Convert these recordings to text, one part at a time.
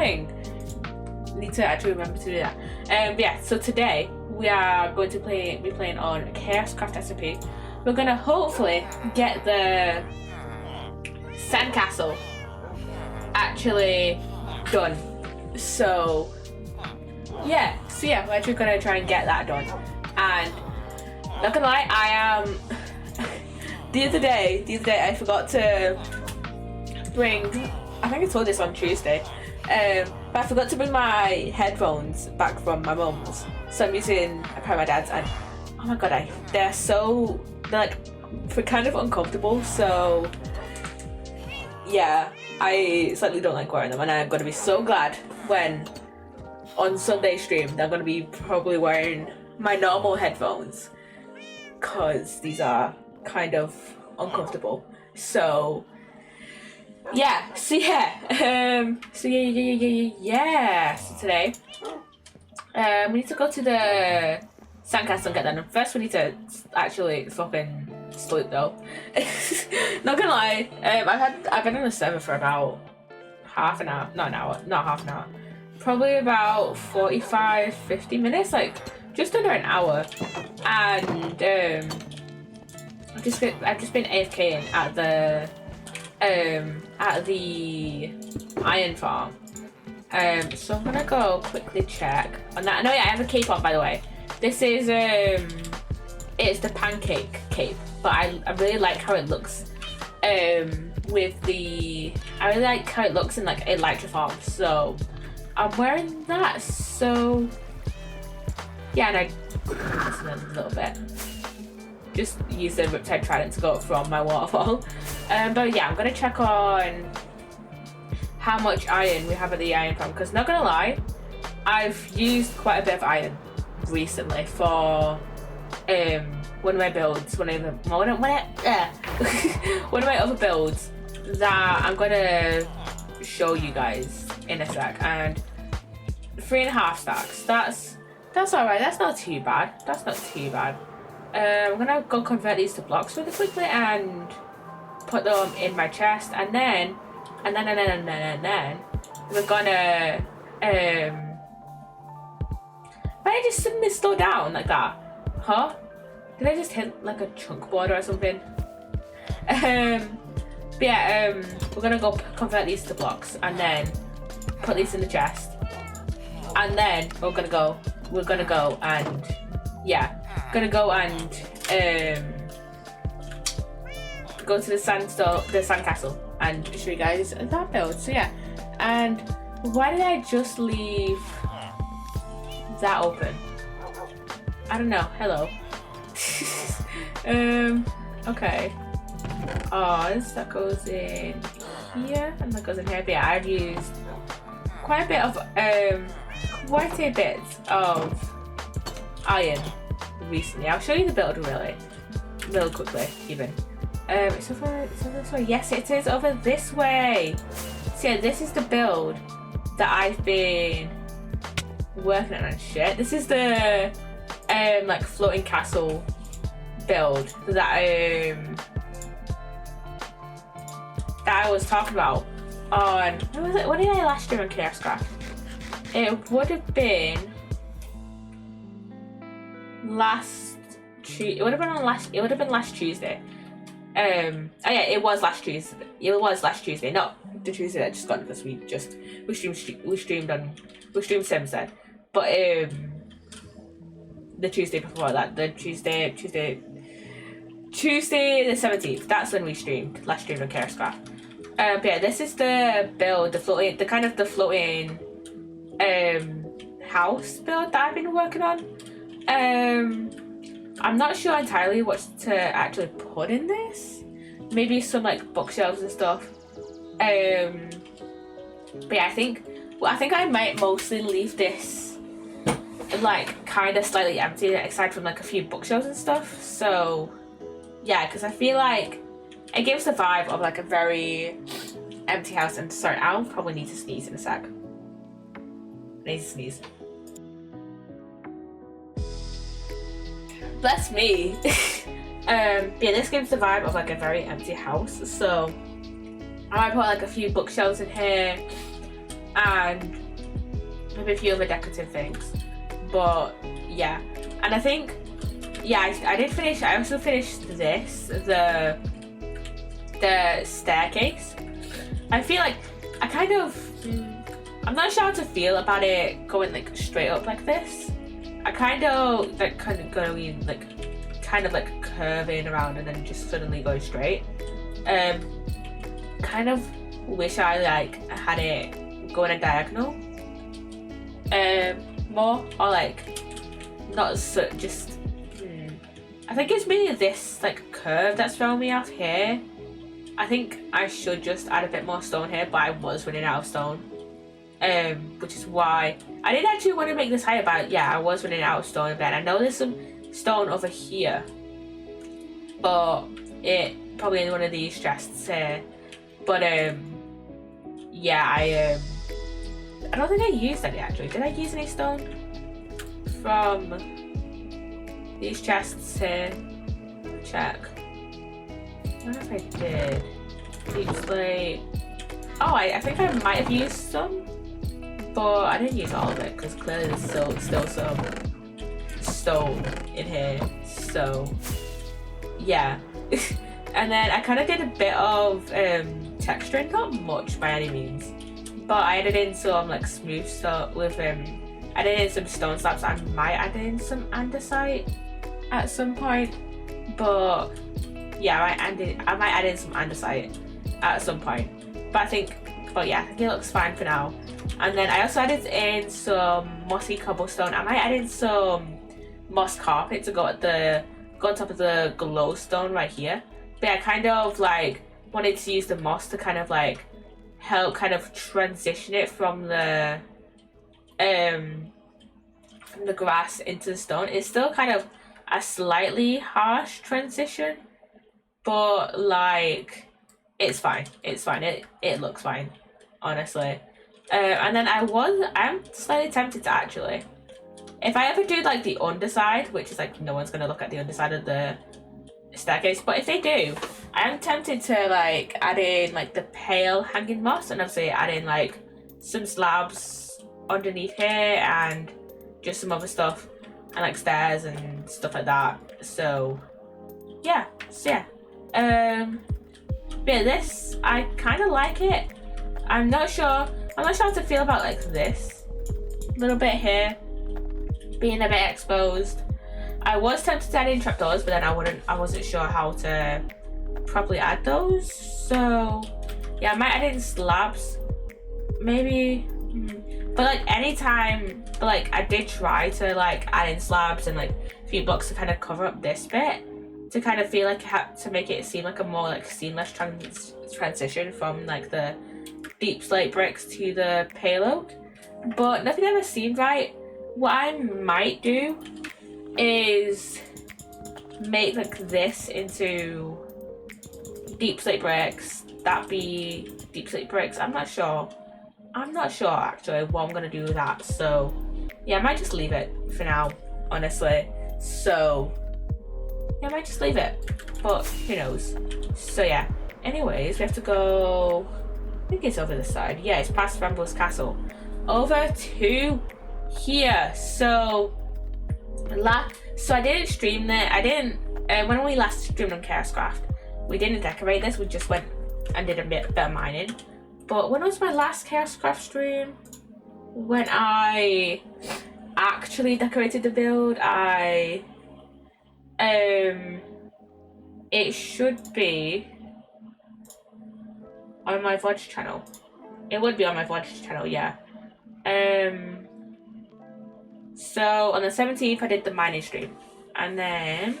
recording. Need to actually remember to do that. But yeah, so today we are going to be playing on Chaoscraft SMP. We're gonna hopefully get the sandcastle actually done. So yeah, we're actually gonna try and get that done. And not gonna lie, I am the other day I forgot to bring, I think I told this on Tuesday, but I forgot to bring my headphones back from my mum's, so I'm using my dad's, and oh my god, they're like kind of uncomfortable, so yeah, I slightly don't like wearing them, and I'm gonna be so glad when on Sunday stream I'm gonna be probably wearing my normal headphones, because these are kind of uncomfortable. So yeah. So today we need to go to the sandcastle and get that done. First we need to actually fucking sleep though. Not gonna lie, I've been on the server for about half an hour, not half an hour, probably about 45-50 minutes, like just under an hour, and I've just been AFKing at the iron farm. So I'm gonna go quickly check on that. No, yeah, I have a cape on, by the way. This is it's the pancake cape, but I really like how it looks. I really like how it looks in like Elytra farm, so I'm wearing that. So yeah, and I listen a little bit. Just use the Riptide Trident to go up from my waterfall. But yeah, I'm gonna check on how much iron we have at the iron farm, because not gonna lie, I've used quite a bit of iron recently for one of my builds, one of my other builds that I'm gonna show you guys in a sec. And 3.5 stacks. That's alright. That's not too bad. I'm gonna go convert these to blocks really quickly and put them in my chest, and then we're gonna why did I just suddenly slow down like that? Huh? Did I just hit like a chunk border or something? But yeah, we're gonna go convert these to blocks and then put these in the chest, and then we're gonna go and go to the sandcastle and show you guys that build. So yeah, and why did I just leave that open? I don't know. Hello. Okay. Oh, that goes in here and that goes in here. But yeah, I've used quite a bit of iron recently. I'll show you the build real quickly even. It's over this way. Yes, it is over this way. So yeah, this is the build that I've been working on and shit. This is the like floating castle build that I was talking about on, what did I last do on Chaoscraft? It would have been last Tuesday. It would have been last Tuesday. Oh yeah, it was last Tuesday. Not the Tuesday that just gone, because we streamed Sims then. But the Tuesday before that, the Tuesday the 17th. That's when we streamed on Chaoscraft. But yeah, this is the build, the floating house build that I've been working on. I'm not sure entirely what to actually put in this. Maybe some like bookshelves and stuff. But yeah, I think I might mostly leave this like kind of slightly empty, aside from like a few bookshelves and stuff. So yeah, because I feel like it gives the vibe of like a very empty house. And sorry, I'll probably need to sneeze in a sec. I need to sneeze. Bless me. Yeah, this gives the vibe of like a very empty house. So I might put like a few bookshelves in here, and maybe a few other decorative things. But yeah, and I think, yeah, I did finish. I also finished this, the staircase. I feel like I kind of, I'm not sure how to feel about it going like straight up like this. I kind of going like kind of like curving around and then just suddenly going straight. Kind of wish I like had it going a diagonal more, or like not so just I think it's mainly this like curve that's throwing me off here. I think I should just add a bit more stone here, but I was running out of stone, which is why I did actually want to make this higher, but yeah, I was running out of stone a bit. I know there's some stone over here, but it probably in one of these chests here. But yeah, I don't think I used any actually. Did I use any stone from these chests here? Check. I don't know if I did. Deep slate. Oh, I think I might have used some, but I didn't use all of it because clearly there's still some stone in here. So yeah. And then I kind of did a bit of texturing, not much by any means, but I added in some like smooth stuff with added in some stone slabs. I might add in some andesite at some point, but yeah, I might add in some andesite at some point. But yeah, I think it looks fine for now. And then I also added in some mossy cobblestone. I might add in some moss carpet to go on top of the glowstone right here. But I kind of like wanted to use the moss to kind of like help kind of transition it from the grass into the stone. It's still kind of a slightly harsh transition, but like it's fine. It looks fine, honestly. And then I'm slightly tempted to actually, if I ever do like the underside, which is like no one's gonna look at the underside of the staircase, but if they do, I am tempted to like add in like the pale hanging moss, and obviously add in like some slabs underneath here and just some other stuff and like stairs and stuff like that. So yeah. Yeah, this, I kind of like it. I'm not sure how to feel about like this little bit here being a bit exposed. I was tempted to add in trapdoors, but then I wasn't sure how to properly add those. So yeah, I might add in slabs maybe, but like I did try to like add in slabs and like a few blocks to kind of cover up this bit, to kind of feel like to make it seem like a more like seamless transition from like the deep slate bricks to the pale oak, but nothing ever seemed right. What I might do is make like this into deep slate bricks, that be deep slate bricks. I'm not sure actually what I'm gonna do with that. So yeah, I might just leave it for now, honestly. So yeah, I might just leave it, but who knows. So yeah, anyways, we have to go, I think it's over this side. Yeah, it's past Rambler's Castle over to here. So I didn't stream that. I didn't when we last streamed on Chaoscraft, we didn't decorate this. We just went and did a bit of mining. But when was my last Chaoscraft stream? When I actually decorated the build, it should be on my VOD channel. It would be on my VOD channel, yeah. So on the 17th I did the mining stream, and then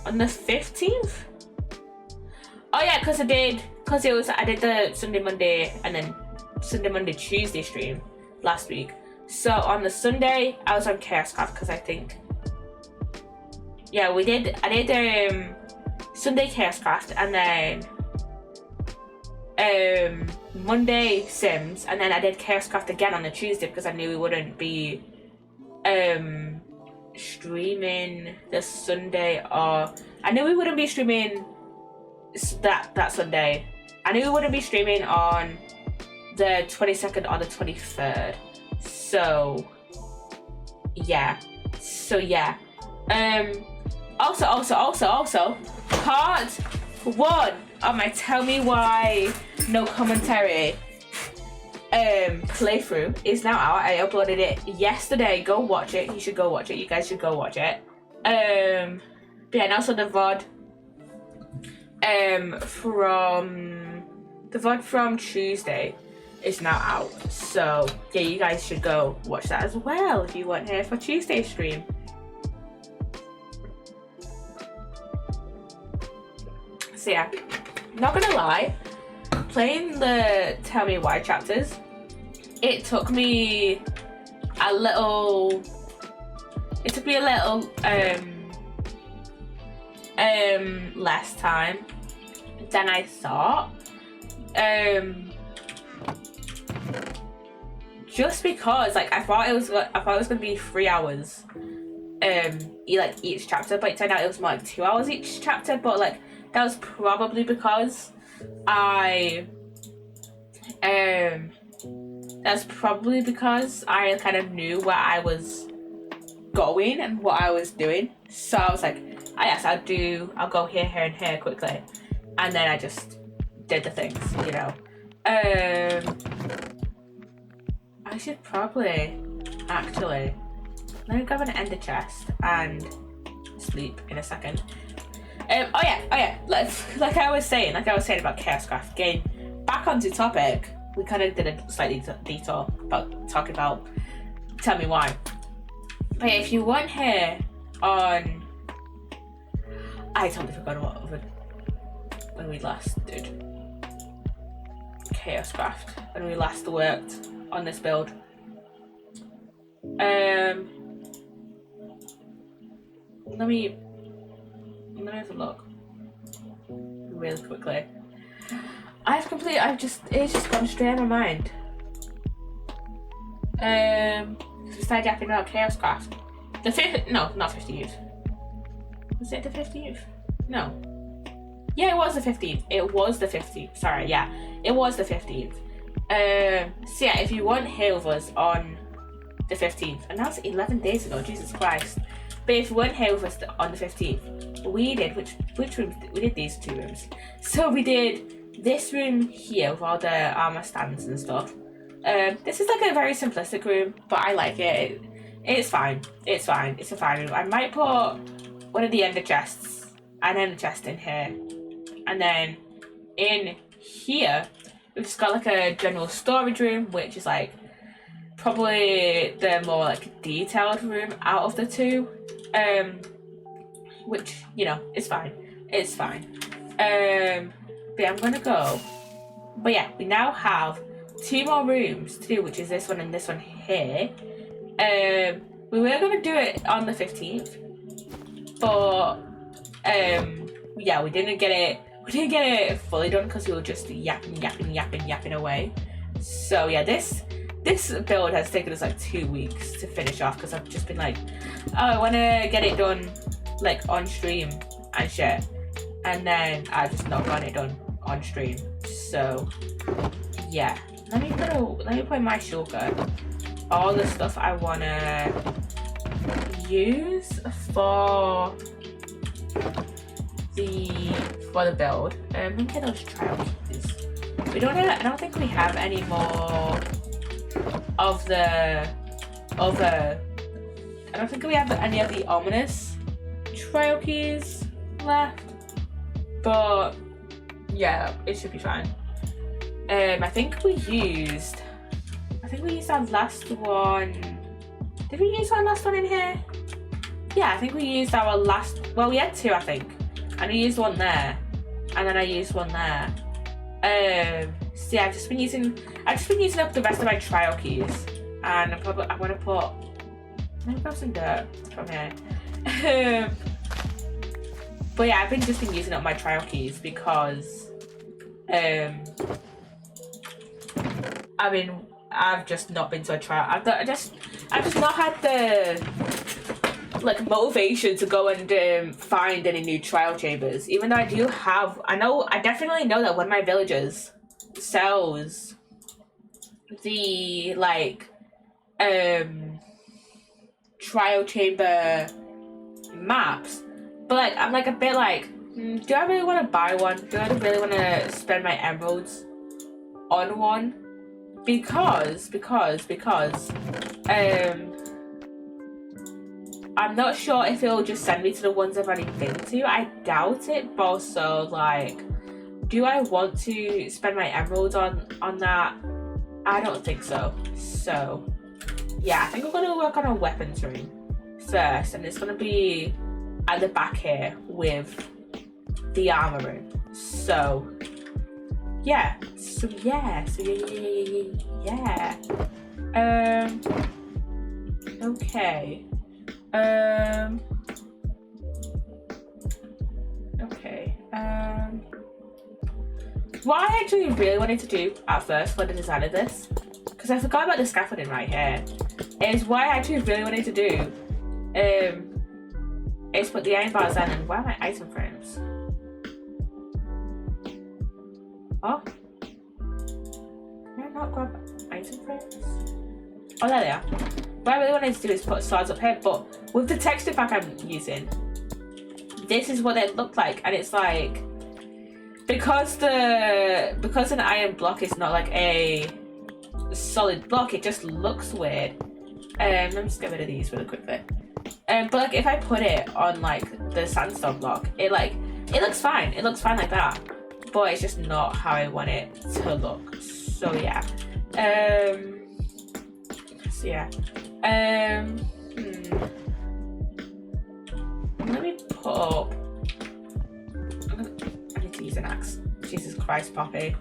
on the 15th, oh yeah, I did the Sunday, Monday, and then Sunday, Monday, Tuesday stream last week. So on the Sunday I was on Chaoscraft because I think, yeah, I did Sunday Chaoscraft, and then Monday Sims, and then I did Chaoscraft again on the Tuesday because I knew we wouldn't be streaming this Sunday, or I knew we wouldn't be streaming that Sunday I knew we wouldn't be streaming on the 22nd or the 23rd. So yeah. Also, part 1 of my Tell Me Why No Commentary playthrough is now out. I uploaded it yesterday. Go watch it. You should go watch it. You guys should go watch it. But yeah, and also the VOD from Tuesday is now out. So yeah, you guys should go watch that as well if you weren't here for Tuesday's stream. So yeah, not gonna lie, playing the Tell Me Why chapters, it took me a little less time than I thought. Just because like I thought it was gonna be 3 hours each chapter, but it turned out it was more like 2 hours each chapter. But like that was probably because I kind of knew where I was going and what I was doing. So I was like, yes, I'll go here and here quickly, and then I just did the things, you know. I should probably actually let me grab an ender chest and sleep in a second. Oh yeah. Like I was saying about Chaoscraft. Getting back onto topic, we kind of did a slightly detour about talking about Tell Me Why. But yeah, if you weren't here on, I totally forgot when we last did Chaoscraft, when we last worked on this build. Let me have a look really quickly. It's just gone straight in my mind. We started yapping about Chaoscraft. Not 15th. Was it the 15th? No. Yeah, it was the 15th. It was the 15th. Sorry, yeah. It was the 15th. So yeah, if you weren't here with us on the 15th, and that's 11 days ago, Jesus Christ. But if you weren't here with us on the 15th, we did, which room? We did these 2 rooms. So we did this room here with all the armor stands and stuff. This is like a very simplistic room, but I like it. It's fine. It's fine. It's a fine room. I might put one of the ender chests, an ender chest in here. And then in here, we've just got like a general storage room, which is like probably the more like detailed room out of the 2. Which, you know, is fine. It's fine. But yeah, I'm gonna go. But yeah, we now have 2 more rooms to do, which is this one and this one here. We were gonna do it on the 15th, but yeah, we didn't get it fully done because we were just yapping away. So yeah, this build has taken us like 2 weeks to finish off because I've just been like, oh, I want to get it done like on stream and shit, and then I've just not got it done on stream. So yeah, let me put in my shortcut all the stuff I want to use for the build. Let me get those trial keys. I don't think we have any more of the other. I don't think we have any of the ominous trial keys left, but yeah, it should be fine. I think we used our last one. Did we use our last one in here? Yeah, I think we used our last. Well, we had 2, I think, and we used one there, and then I used one there. So yeah, I've just been using up the rest of my trial keys, and I want to put. Let me grab some dirt from here. But yeah, I've been using up my trial keys because I've just not been to a trial. I've just not had the like motivation to go and find any new trial chambers. Even though I do have, I definitely know that one of my villagers sells the like trial chamber maps, but like I'm like a bit like, do I really want to buy one? Do I really want to spend my emeralds on one? Because I'm not sure if it'll just send me to the ones I've already been to. I doubt it, but also like, do I want to spend my emeralds on that? I don't think so. So yeah, I think I'm gonna work on a weapons room first, and it's gonna be at the back here with the armor room. So yeah. Okay. What I actually really wanted to do at first when I decided this, because I forgot about the scaffolding right here, is what I actually really wanted to do is put the iron bars in. And where are my item frames? Oh, can I not grab item frames? Oh, there they are. What I really wanted to do is put swords up here, but with the texture pack I'm using, this is what they look like, and it's like, because an iron block is not like a solid block, it just looks weird. Let me just get rid of these really quickly. But like if I put it on like the sandstone block, it looks fine. It looks fine like that, but it's just not how I want it to look. So yeah. Let me put up. I need to use an axe. Jesus Christ, Poppy.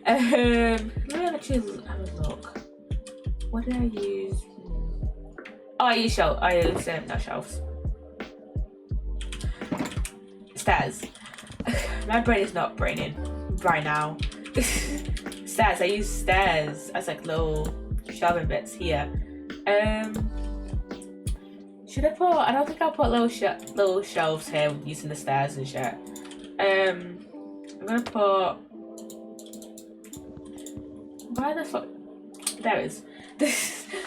Let me actually have a look. What did I use? Oh, I used not shelves. Stairs. My brain is not braining right now. Stairs. I use stairs as like little shelving bits here. Should I put? I don't think I'll put little shelves here using the stairs and shit. I'm gonna put. Why the fuck? There it is.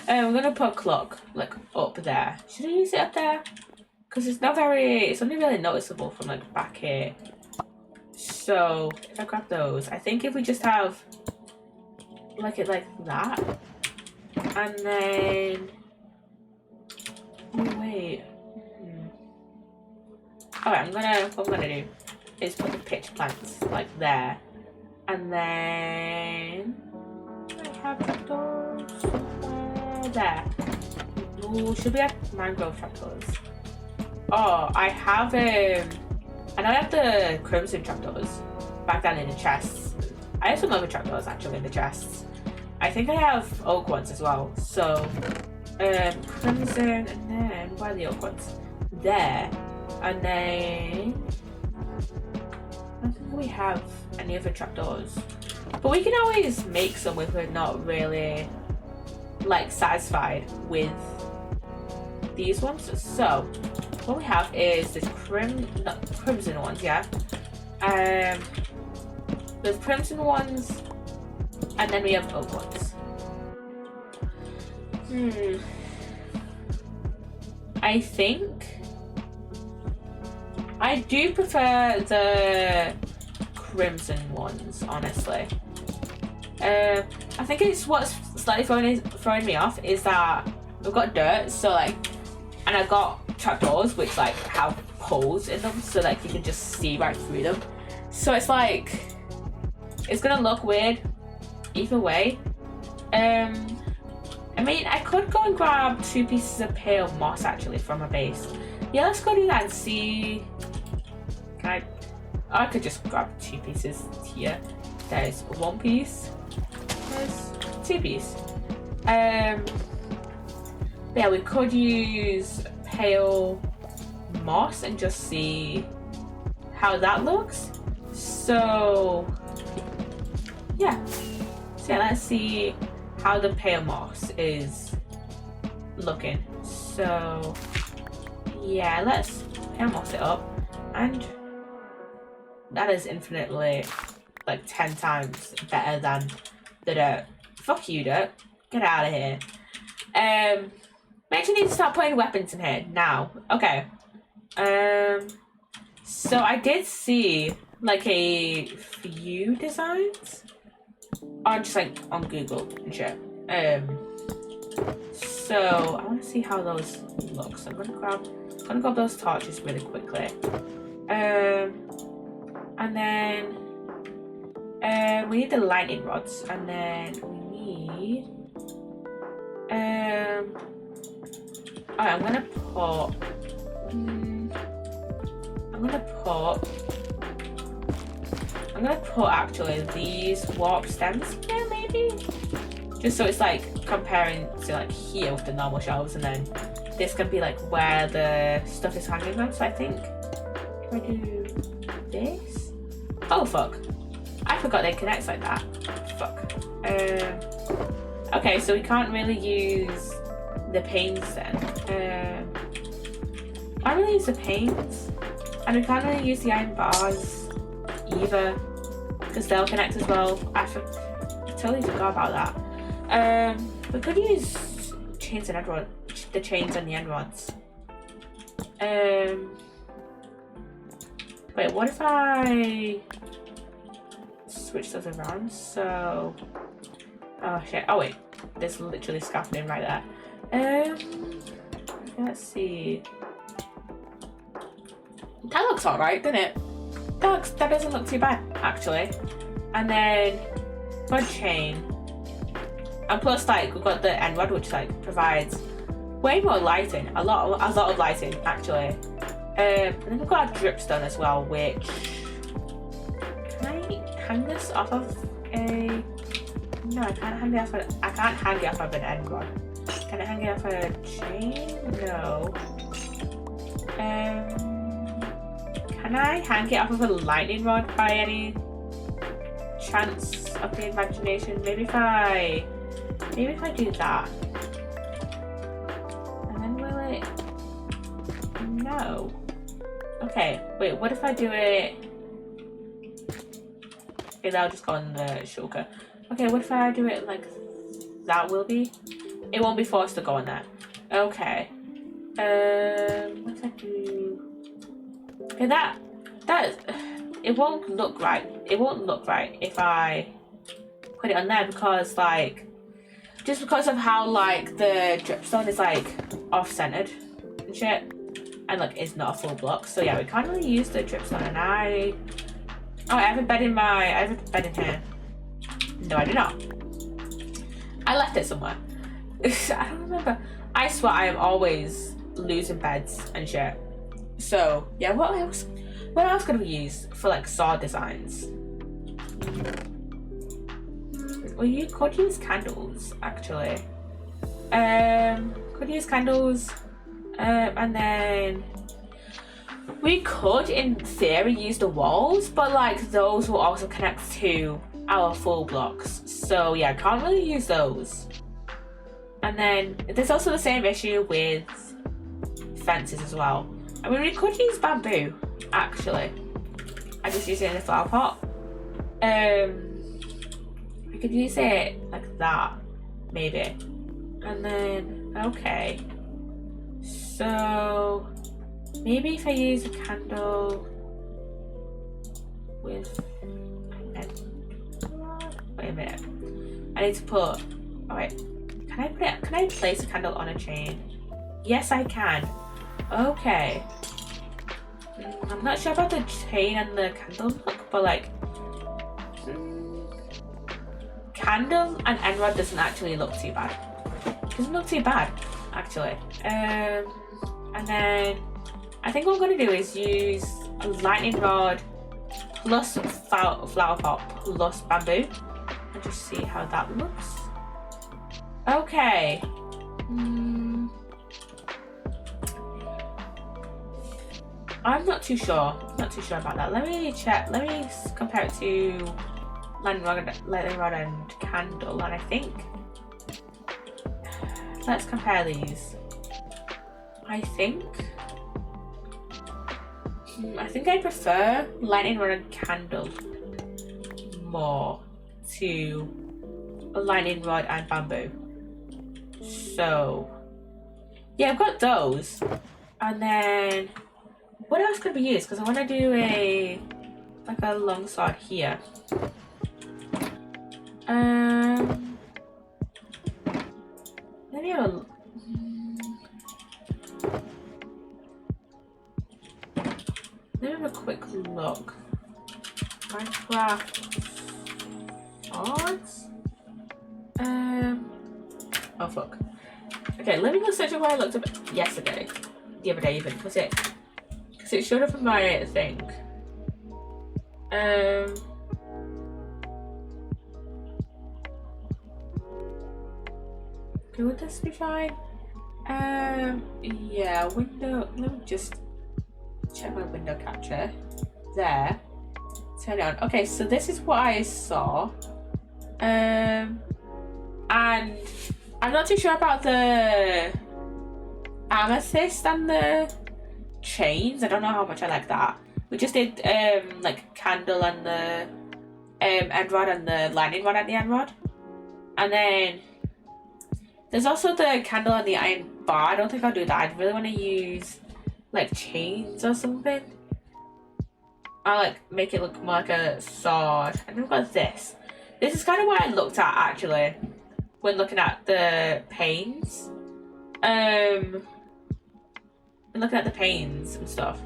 I'm gonna put a clock like up there. Should I use it up there? Because it's only really noticeable from like back here. So if I grab those, I think if we just have like it like that, and then wait. Alright, what I'm gonna do is put the pitch plants like there, and then I have trapdoors there. Ooh, should we have mangrove trapdoors? Oh, I have I know I have the crimson trapdoors back down in the chests. I have some other trapdoors actually in the chests. I think I have oak ones as well. So crimson, and then where are the oak ones? There, and then I don't think we have any other trapdoors, but we can always make some if we're not really like satisfied with these ones. So what we have is this crimson ones, yeah. There's crimson ones, and then we have oak ones. I think I do prefer the crimson ones, honestly. I think it's what's slightly throwing me off is that we've got dirt, so like, and I've got trapdoors which like have holes in them, so like you can just see right through them. So it's like, it's gonna look weird either way. I mean, I could go and grab 2 pieces of pale moss actually from a base. Yeah, let's go do that and see. I could just grab 2 pieces here. There's 1 piece. There's 2 pieces. Yeah, we could use pale moss and just see how that looks. So yeah, let's see how the pale moss is looking. So Yeah, let's almost it up. And that is infinitely like 10 times better than the dirt. Fuck you, dirt. Get out of here. We actually need to start putting weapons in here now. Okay. So I did see like a few designs on just like on Google and shit. So I want to see how those look. So I'm gonna grab those torches really quickly. And then we need the lightning rods, and then we need alright, I'm gonna put actually these warp stems here maybe, just so it's like comparing to like here with the normal shelves, and then this can be like where the stuff is hanging on. So I think if I do this, oh fuck, I forgot they connect like that. Fuck. Okay, so we can't really use the panes then. I can't really use the panes, and we can't really use the iron bars either, because they'll connect as well. I totally forgot about that. We could use chains and end rods, the chains and the end rods. Wait, what if I switch those around? So, oh shit! Oh wait, there's literally scaffolding right there. Let's see. That looks alright, doesn't it? That doesn't look too bad actually. And then for chain, and plus like we've got the end rod, which like provides way more lighting, a lot of lighting actually. And then we've got a dripstone as well, which can I hang this off of a? No, I can't hang it off. I can't hang it off of an end rod. Can I hang it off a chain? No. Can I hang it off of a lightning rod by any chance of the imagination? Maybe if I do that. And then will it? No. Okay, wait, what if I do it? Okay, that'll just go on the shulker. Okay, what if I do it like that? Will be? It won't be forced to go on there. Okay. What if I do? Okay, that it won't look right. It won't look right if I put it on there, because like just because of how like the dripstone is like off-centered and shit, and like it's not a full block. So yeah, we can't really use the dripstone. And I have a bed in here. No, I do not. I left it somewhere. I don't remember. I swear I am always losing beds and shit. So yeah, what else could we use for like sword designs? Well, you could use candles actually. Could use candles, and then we could in theory use the walls, but like those will also connect to our full blocks. So yeah, can't really use those. And then there's also the same issue with fences as well. I mean, we could use bamboo actually. I just use it in a flower pot. We could use it like that maybe. And then okay, so maybe if I use a candle with wait a minute, I need to put, alright, can I place a candle on a chain? Yes, I can. Okay. I'm not sure about the chain and the candle look, but like candle and end rod doesn't actually look too bad. Doesn't look too bad actually. And then I think what I'm gonna do is use a lightning rod plus flower pot plus bamboo and just see how that looks. Okay. I'm not too sure about that. Let me check. Let me compare it to lightning rod and candle, and I think let's compare these. I think I think I prefer lightning rod and candle more to a lightning rod and bamboo. So yeah, I've got those. And then what else could we use? Because I want to do like a long sword here. Maybe let me have a quick look. Minecraft swords. Oh fuck. Okay, let me go search where I looked up yesterday. The other day even, because it showed up in my thing. Okay, would this be fine? Yeah, window. Let me just check my window capture. There. Turn it on. Okay, so this is what I saw. And I'm not too sure about the amethyst and the chains. I don't know how much I like that. We just did like candle and the end rod and the lightning rod and the end rod. And then there's also the candle and the iron bar. I don't think I'll do that. I really want to use like chains or something. I'll like make it look more like a sword. And then we've got this. This is kind of what I looked at actually when looking at the panes. When looking at the panes and stuff.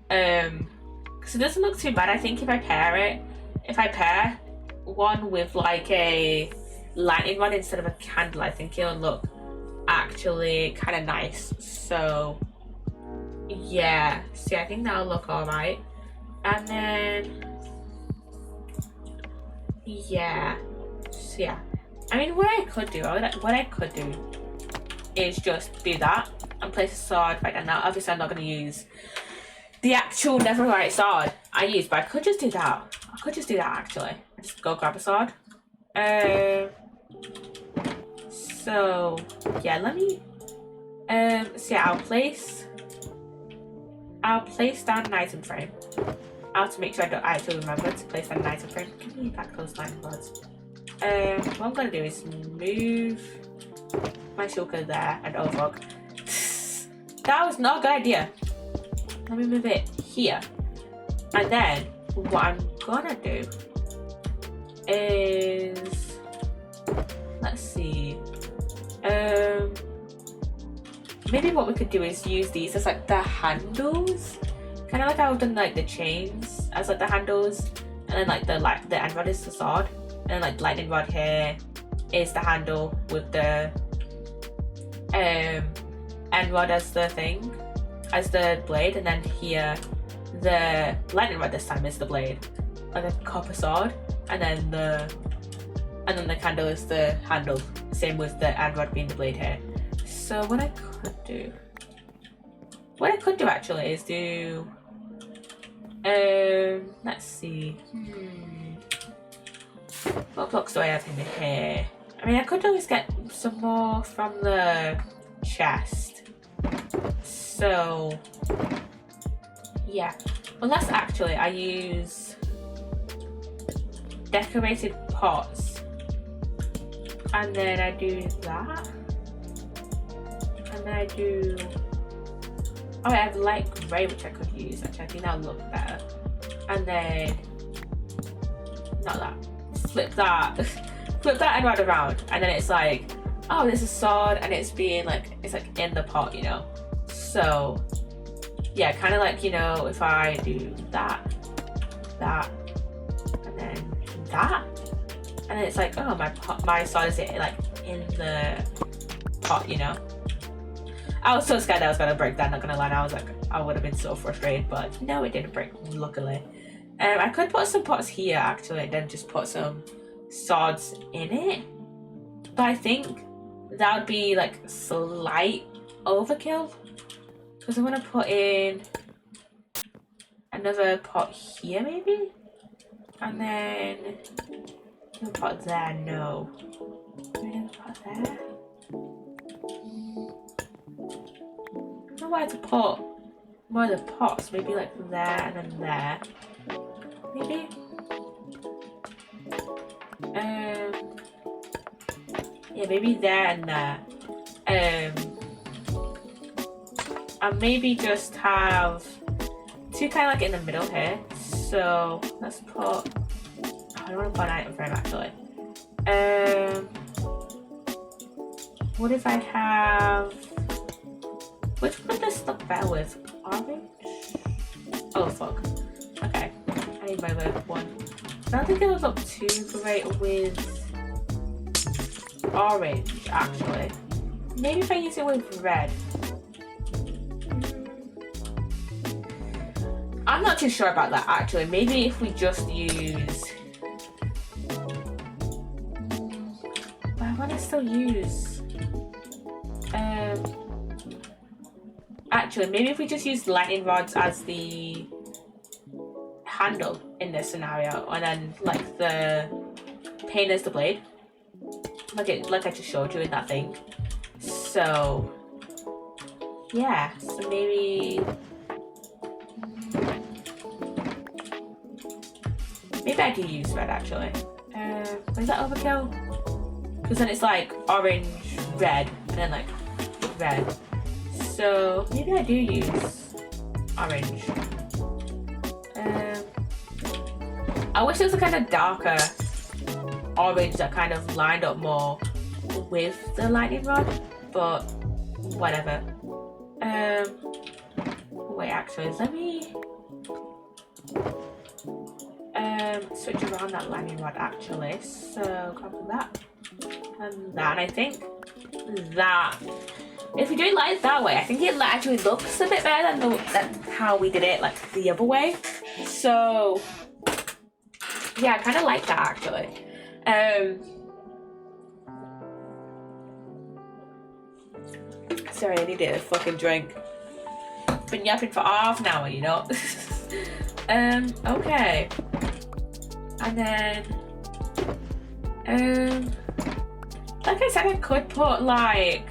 Because it doesn't look too bad. I think if I pair one with like a lightning rod instead of a candle, I think it'll look actually kind of nice. So yeah, see, I think that'll look all right. And then yeah, so yeah, I mean, what I could do is just do that and place a sword right now. Obviously I'm not going to use the actual netherite sword I use, but I could just do that. Actually. Just go grab a sword. So yeah, let me so yeah, I'll place down an item frame. I'll have to make sure I don't actually remember to place down an item frame. Give me back those lightning rods. What I'm gonna do is move my shulker there and overlog. That was not a good idea. Let me move it here. And then what I'm gonna do is, let's see, maybe what we could do is use these as like the handles, kind of like how I've done like the chains as like the handles, and then like the end rod is the sword, and then like lightning rod here is the handle with the end rod as the thing, as the blade, and then here the lightning rod this time is the blade, like a copper sword, and then the candle is the handle. Same with the end rod being the blade here. So what I could do actually is do let's see. What blocks do I have in here? I mean, I could always get some more from the chest. So yeah, unless actually I use decorated pots, and then I do that, and then I do, oh, I have light grey which I could use. Actually, I think that'll look better. And then not that, flip that and rod around, and then it's like, oh, there's a sword, and it's being like, it's like in the pot, you know. So yeah, kind of like, you know, if I do that, and then that, and then it's like, oh, my sword is like in the pot, you know. I was so scared that I was gonna break that, not gonna lie. I was like, I would have been so frustrated, but no, it didn't break, luckily. I could put some pots here actually, and then just put some swords in it, but I think that would be like slight overkill, because I want to put in another pot here maybe, and then a pot there. No, another pot there. I don't know where to put more of the pots. Maybe like there and then there. Maybe. Yeah, maybe there and there. And maybe just have two kind of like in the middle here. So let's put. I don't want to put an item frame actually. What if I have? Which one would this look better with? Orange? Oh fuck. Okay, I need my red one. I don't think it would look too great with orange actually. Maybe if I use it with red. I'm not too sure about that actually. Maybe if we just use. But I want to still use. Actually, maybe if we just use lightning rods as the handle in this scenario, and then like the paint as the blade, like I just showed you in that thing. So yeah, so maybe I do use red actually. Is that overkill? Because then it's like orange, red, and then like red. So maybe I do use orange. I wish there was a kind of darker orange that kind of lined up more with the lightning rod, but whatever. Wait, actually, let me switch around that lightning rod actually. So copy that and that, and I think that if we do it like that way, I think it actually looks a bit better than how we did it like the other way. So yeah, I kind of like that actually. Sorry, I needed a fucking drink. Been yapping for half an hour, you know. Okay. And then like I said, I could put like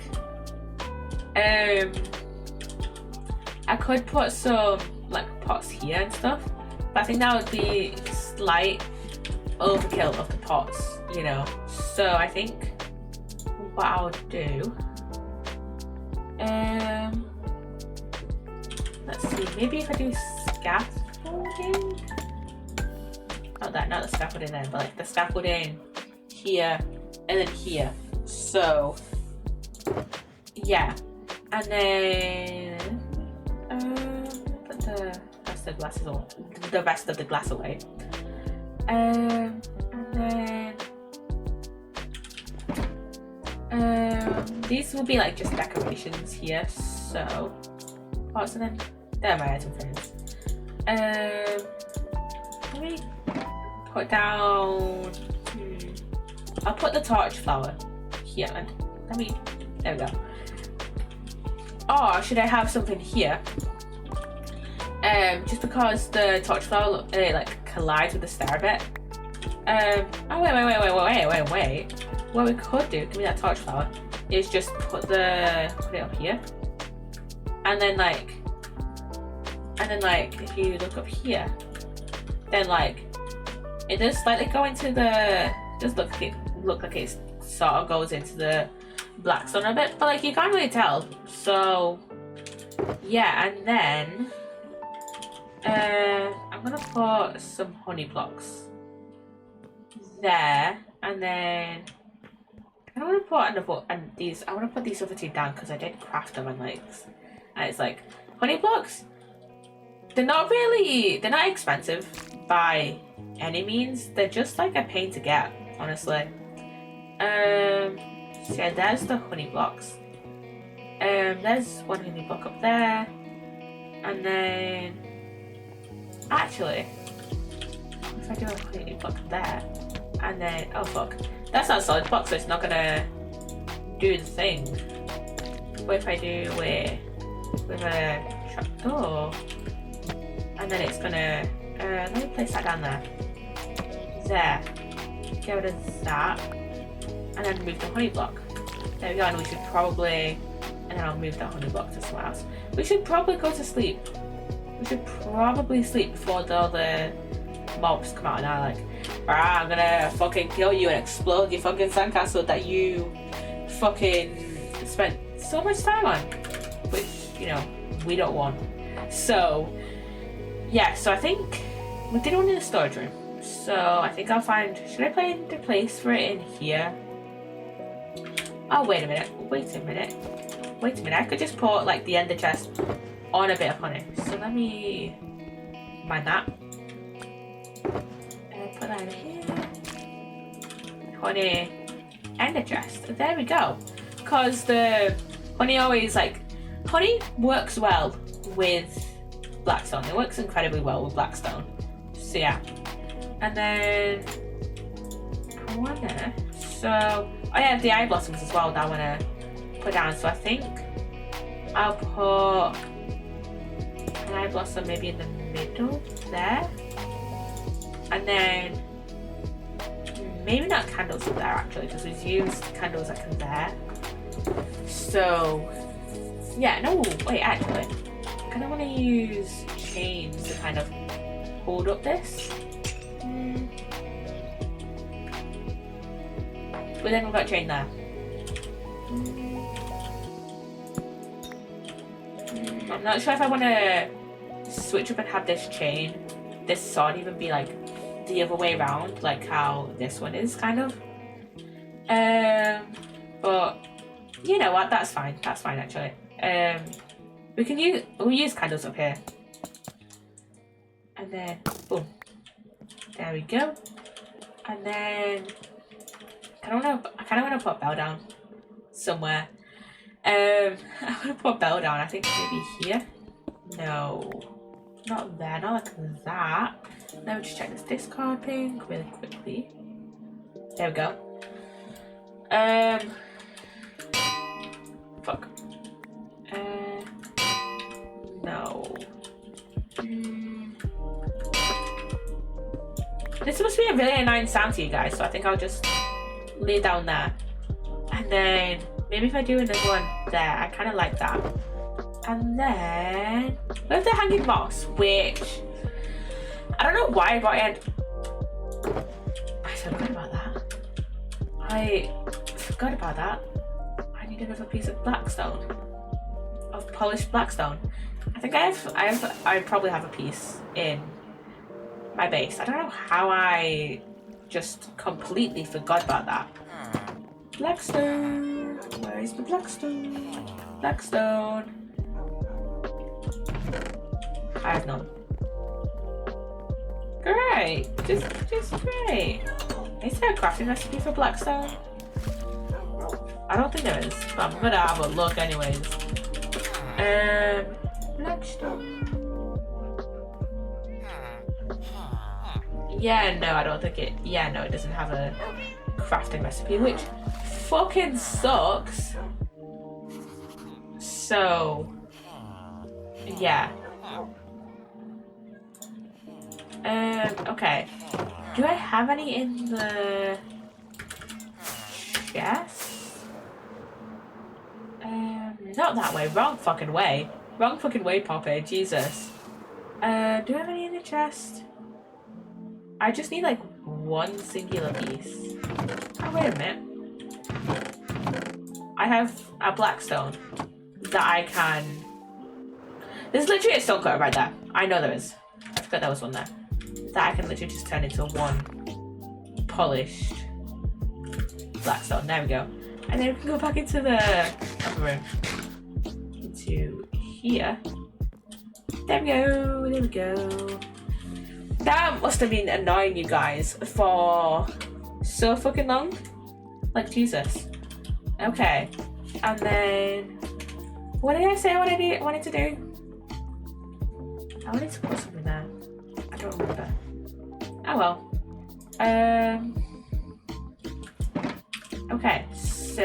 I could put some like pots here and stuff, but I think that would be slight overkill of the pots, you know. So I think what I would do, let's see, maybe if I do scaffolding, not the scaffolding there, but like the scaffolding here and then here. So yeah, and then put the rest of the glasses on, the rest of the glass away. And then these will be like just decorations here. So what's then? There are my item frames. Let me put down. I'll put the torch flower here, and there we go. Or should I have something here? Just because the torch flower like collides with the star a bit. Oh wait. What we could do, give me that torch flower, is just put it up here, and then like if you look up here, then like it does slightly go into the. Does look like it sort of goes into the black stone a bit, but like you can't really tell. So yeah, and then I'm gonna put some honey blocks there, and then I want to put another, and these I want to put these other two down because I did craft them, and it's like honey blocks. They're not expensive by any means. They're just like a pain to get, honestly. So yeah, there's the honey blocks. There's one honey block up there, and then actually, if I do a honey block there, and then oh fuck, that's not a solid block, so it's not gonna do the thing. What if I do with a trapdoor, and then it's gonna let me place that down there. There. Get rid of that, and then move the honey block. There we go, and we should probably, and then I'll move that honey block to somewhere else. We should probably go to sleep We should probably sleep before the other mobs come out and are like, I'm gonna fucking kill you and explode your fucking sandcastle that you fucking spent so much time on. Which, you know, we don't want. So, yeah, so I think we did one in the storage room. So I think I'll find, should I find a place for it in here? Oh, wait a minute. I could just put like the ender chest on a bit of honey. So let me mind that. And put that in here. Honey, ender chest. There we go. Because the honey always honey works well with blackstone. It works incredibly well with blackstone. So yeah. And then one there. So oh yeah, the eye blossoms as well that I want to put down. So I think I'll put an eye blossom maybe in the middle there. And then maybe not candles up there actually, because we've used candles that can there. So yeah, no, wait, actually I kind of want to use chains to kind of hold up this. But then we've got chain there. I'm not sure if I want to switch up and have this chain, this sword even be like the other way around, like how this one is kind of. But you know what? That's fine. That's fine actually. We'll use candles up here, and then boom. There we go. And then I kind of want to put Bell down somewhere. I want to put Bell down. I think maybe here. No, not there. Not like that. Let me just check this discard thing really quickly. There we go. Fuck. No. This must be a really annoying sound to you guys, so I think I'll just lay down there. And then maybe if I do another one there, I kind of like that. And then we have the hanging moss, which I don't know why, but I forgot about that. I forgot about that. I need another piece of blackstone, of polished blackstone. I think I probably have a piece in my base. I don't know how I just completely forgot about that. Blackstone, where is the blackstone? Blackstone. I have none. Great, just great. Is there a crafting recipe for blackstone? I don't think there is, but I'm gonna have a look anyways. Blackstone. Yeah, no, I don't think it. Yeah, no, it doesn't have a crafting recipe, which fucking sucks. So, yeah. Okay. Do I have any in the chest? Not that way. Wrong fucking way. Wrong fucking way, Poppy. Jesus. Do I have any in the chest? I just need like one singular piece. Oh, wait a minute. I have a blackstone that I can... There's literally a stone cutter right there. I know there is. I forgot there was one there. That I can literally just turn into one polished blackstone. There we go. And then we can go back into the upper room. Into here. There we go. There we go. That must have been annoying you guys for so fucking long. Like, Jesus. Okay. And then... What did I say I wanted to do? I wanted to put something there. I don't remember. Oh well. Okay, so...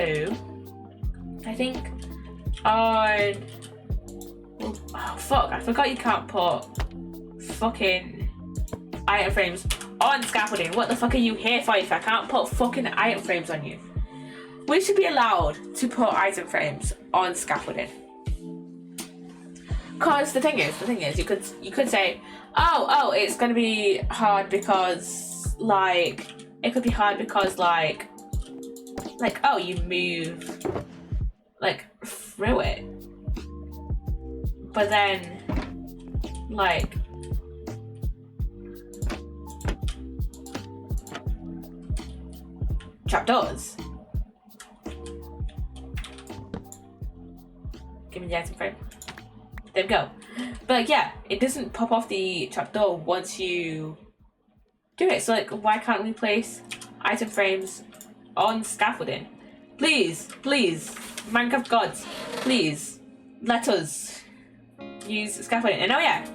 I think on... Oh, fuck. I forgot you can't put fucking item frames on scaffolding. What the fuck are you here for if I can't put fucking item frames on you? We should be allowed to put item frames on scaffolding. Cause the thing is, you could say, oh, it's gonna be hard because like it could be hard because like oh, you move like through it, but then like trapdoors. Give me the item frame. There we go. But yeah, it doesn't pop off the trapdoor once you do it. So like, why can't we place item frames on scaffolding? Please, Minecraft gods, please let us use scaffolding. And oh yeah,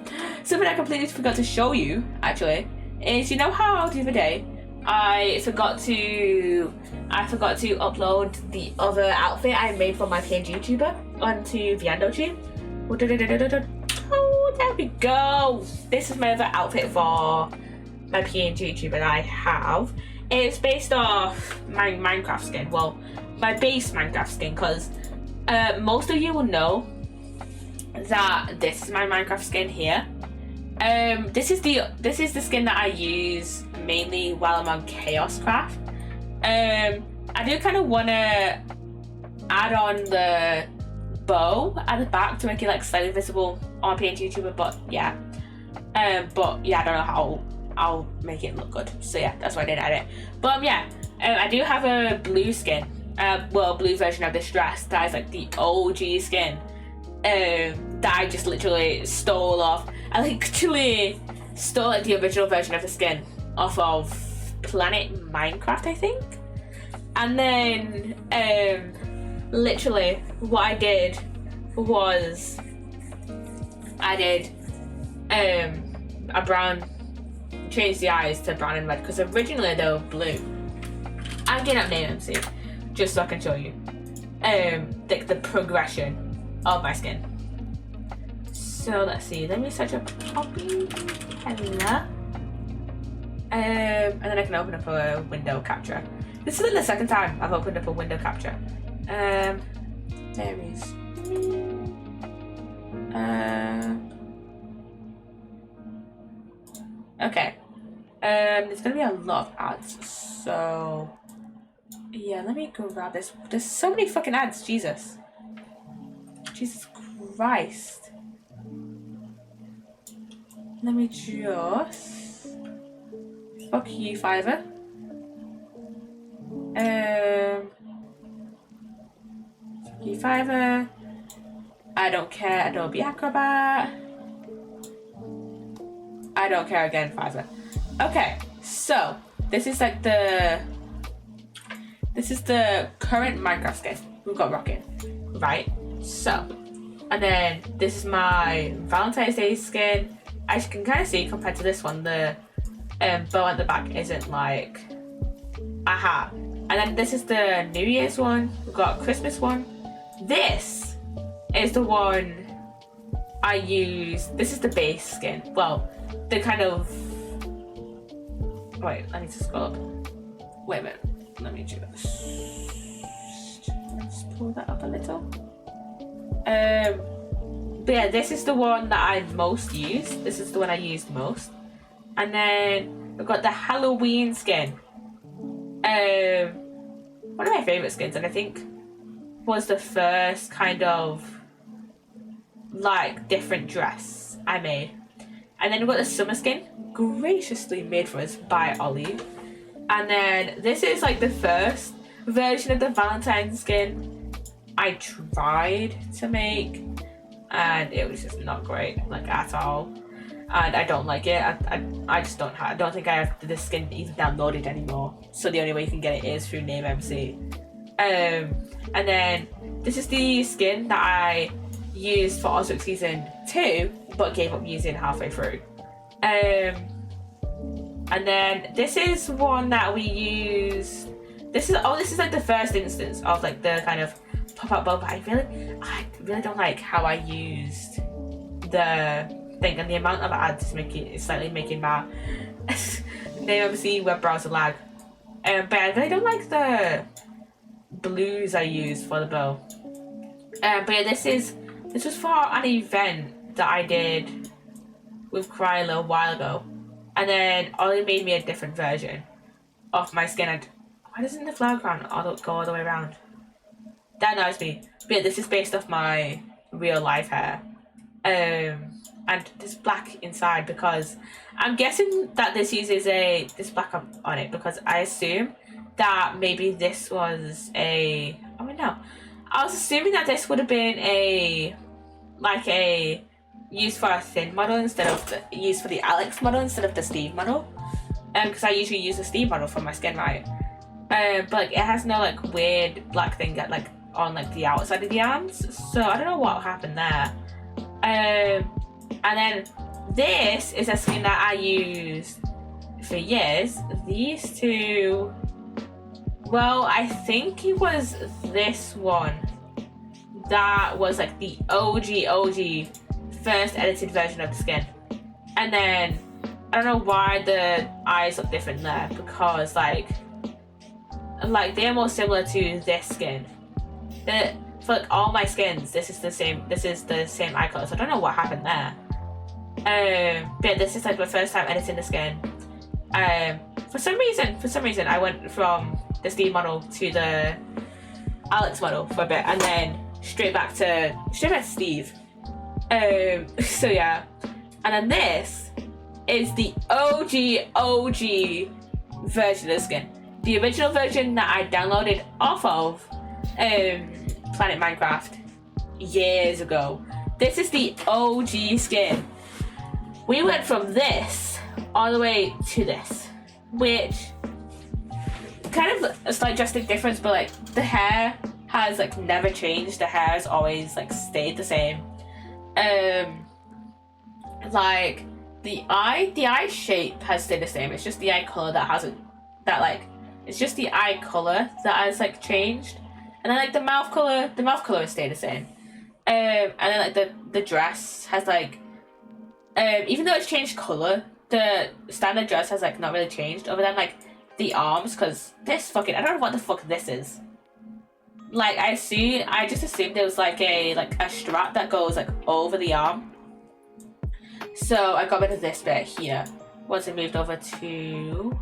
something I completely forgot to show you actually is, you know how the other day I forgot to upload the other outfit I made for my PNG YouTuber onto ViandoTube. Oh, there we go. This is my other outfit for my PNG YouTuber that I have. It's based off my Minecraft skin. Well, my base Minecraft skin, because most of you will know that this is my Minecraft skin here. This is the skin that I use mainly while I'm on Chaos Craft. I do kind of want to add on the bow at the back to make it like slightly visible on PNG YouTuber, but yeah, I don't know how I'll make it look good. So yeah, that's why I didn't add it. But yeah, I do have a blue skin, blue version of this dress that is like the OG skin. That I just literally stole off. I literally stole like the original version of the skin off of Planet Minecraft, I think. And then literally what I did was I did a brown, changed the eyes to brown and red because originally they were blue. I did not name them, see, just so I can show you the progression of my skin. So let's see, let me search up Poppy Helena. And then I can open up a window capture. This is the second time I've opened up a window capture. There is okay. There's gonna be a lot of ads, so yeah, let me grab this. There's so many fucking ads, Jesus Christ. Let me just fuck you, Fiverr. Fuck you, Fiverr. I don't care, Adobe Acrobat. I don't care again, Fiverr. Okay, so this is like the current Minecraft skin we've got rocking, right? So, and then this is my Valentine's Day skin. As you can kind of see, compared to this one, the bow at the back isn't like a hat. And then this is the New Year's one. We've got a Christmas one. This is the one I use. This is the base skin. Well, the kind of. Wait, I need to scroll up. Wait a minute. Let me just pull that up a little. But yeah, this is the one that I most use. This is the one I used most. And then we've got the Halloween skin. One of my favourite skins, and I think was the first kind of like different dress I made. And then we've got the summer skin, graciously made for us by Ollie. And then this is like the first version of the Valentine's skin I tried to make, and it was just not great, like at all. And I don't like it. I just don't have. I don't think I have this skin even downloaded anymore. So the only way you can get it is through Name MC. And then this is the skin that I used for Osric Season 2, but gave up using halfway through. And then this is one that we use. This is like the first instance of like the kind of pop-up bow, but I really don't like how I used the thing, and the amount of ads is slightly making my Name MC web browser lag. But I really don't like the blues I used for the bow. But yeah, this was for an event that I did with Cry a little while ago. And then Ollie made me a different version of my skin. And why doesn't the flower crown go all the way around? That annoys me. But yeah, this is based off my real life hair. And there's black inside because I'm guessing that this uses this black on it because I assume that maybe this was I don't know. I was assuming that this would have been a used for a thin model instead of used for the Alex model instead of the Steve model. Because I usually use the Steve model for my skin, right? But like it has no like weird black thing that like on like the outside of the arms. So I don't know what happened there. And then this is a skin that I used for years. These two, well, I think it was this one that was like the OG first edited version of the skin. And then I don't know why the eyes look different there because like they're more similar to this skin. For like all my skins, this is the same eye color, so I don't know what happened there. But yeah, this is like my first time editing the skin. For some reason I went from the Steve model to the Alex model for a bit and then straight back to Steve. So yeah. And then this is the OG version of the skin. The original version that I downloaded off of Planet Minecraft years ago. This is the OG skin. We went from this all the way to this, which kind of a slight drastic difference, but like the hair has like never changed. The hair has always like stayed the same. Like the eye shape has stayed the same. It's just the eye color it's just the eye color that has like changed. And then like the mouth color has stayed the same. And then like the dress has like even though it's changed color, the standard dress has like not really changed other than like the arms, because this I don't know what the fuck this is. Like I just assumed it was like a strap that goes like over the arm. So I got rid of this bit here once I moved over to,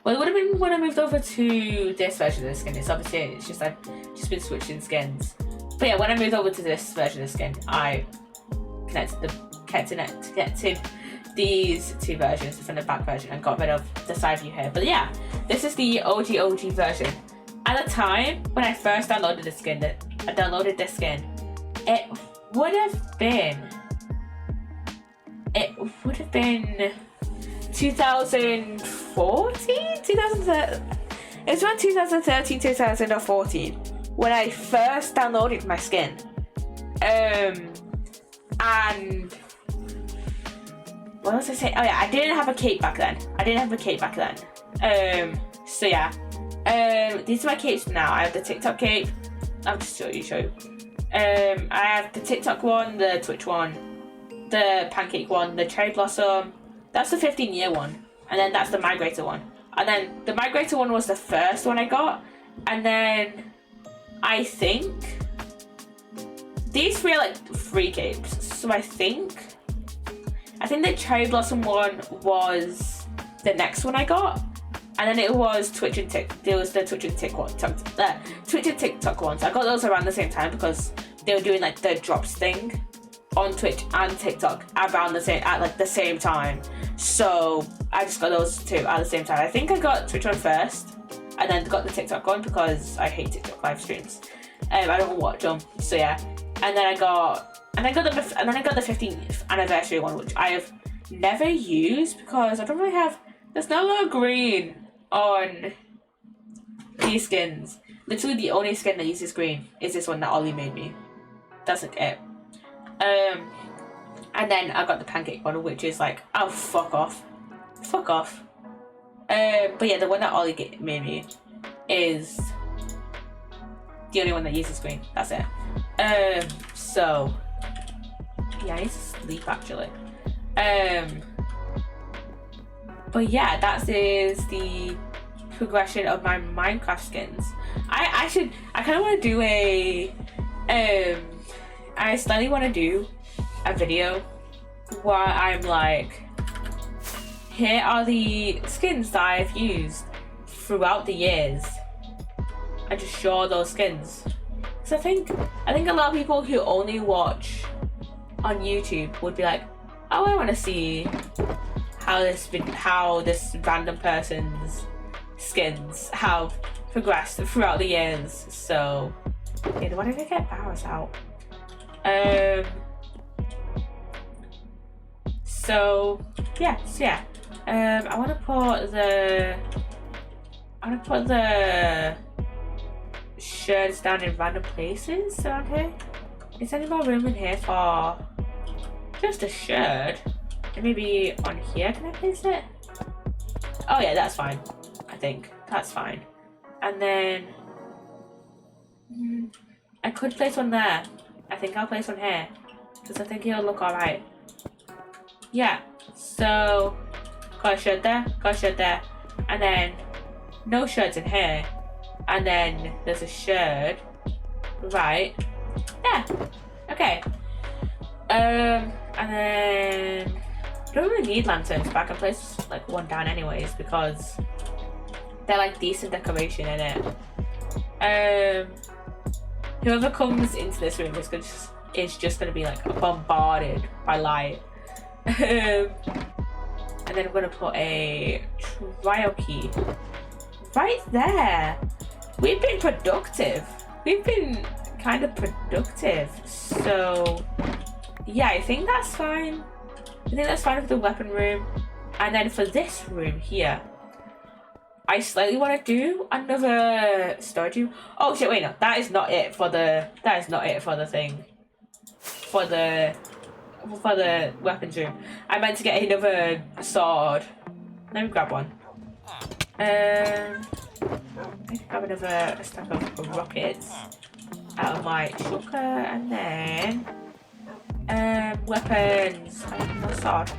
well, it would have been when I moved over to this version of the skin. It's obviously it's just I've just been switching skins. But yeah, when I moved over to this version of the skin, I connected these two versions, the front and back version, and got rid of the side view here. But yeah, this is the OG version. At the time when I first downloaded this skin, it would have been 2014, 2013. It was around 2013, 2014 when I first downloaded my skin. And what was I saying? Oh yeah, I didn't have a cape back then. So yeah. These are my capes now. I have the TikTok cape. I'll just show you. I have the TikTok one, the Twitch one, the pancake one, the cherry blossom. That's the 15-year one. And then that's the migrator one. And then the migrator one was the first one I got. And then I think these three are like free capes. So I think the cherry blossom one was the next one I got. And then it was Twitch and the Twitch and TikTok ones. I got those around the same time because they were doing like the drops thing on Twitch and TikTok at the same time. So I just got those two at the same time. I think I got Twitch one first, and then got the TikTok one because I hate TikTok live streams. I don't watch them. So yeah, and then I got the 15th anniversary one, which I have never used because I don't really have. There's no logo green on these skins. Literally the only skin that uses green is this one that Ollie made me. That's like it. And then I got the pancake one, which is like, oh, fuck off. But yeah, the one that Ollie made me is the only one that uses green. That's it. So yeah, I need to sleep actually. But yeah, that is the progression of my Minecraft skins. I kind of want to do I slightly want to do a video where I'm like, here are the skins that I've used throughout the years. I just show those skins. So I think a lot of people who only watch on YouTube would be like, oh, I want to see how this random person's skins have progressed throughout the years. So yeah, why did I get Barrows out? So yeah. I want to put the sherds down in random places around here. Is there any more room in here for just a sherd? And maybe on here, can I place it? Oh yeah, that's fine. I think that's fine. And then I could place one there. I think I'll place one here because I think it'll look alright. Yeah, so got a sherd there, and then no sherds in here, and then there's a sherd right there. Okay. And then I don't really need lanterns, but I can place like one down anyways because they're like decent decoration in it. Whoever comes into this room is just gonna be like bombarded by light. And then I'm gonna put a trial key right there. We've been productive. We've been kind of productive. So yeah, I think that's fine. I think that's fine for the weapon room. And then for this room here, I slightly want to do another storage room. Oh shit! Wait, no, that is not it for the thing. For the weapons room. I meant to get another sword. Let me grab one. I grab another stack of rockets out of my shulker, and then weapons. I have no sword.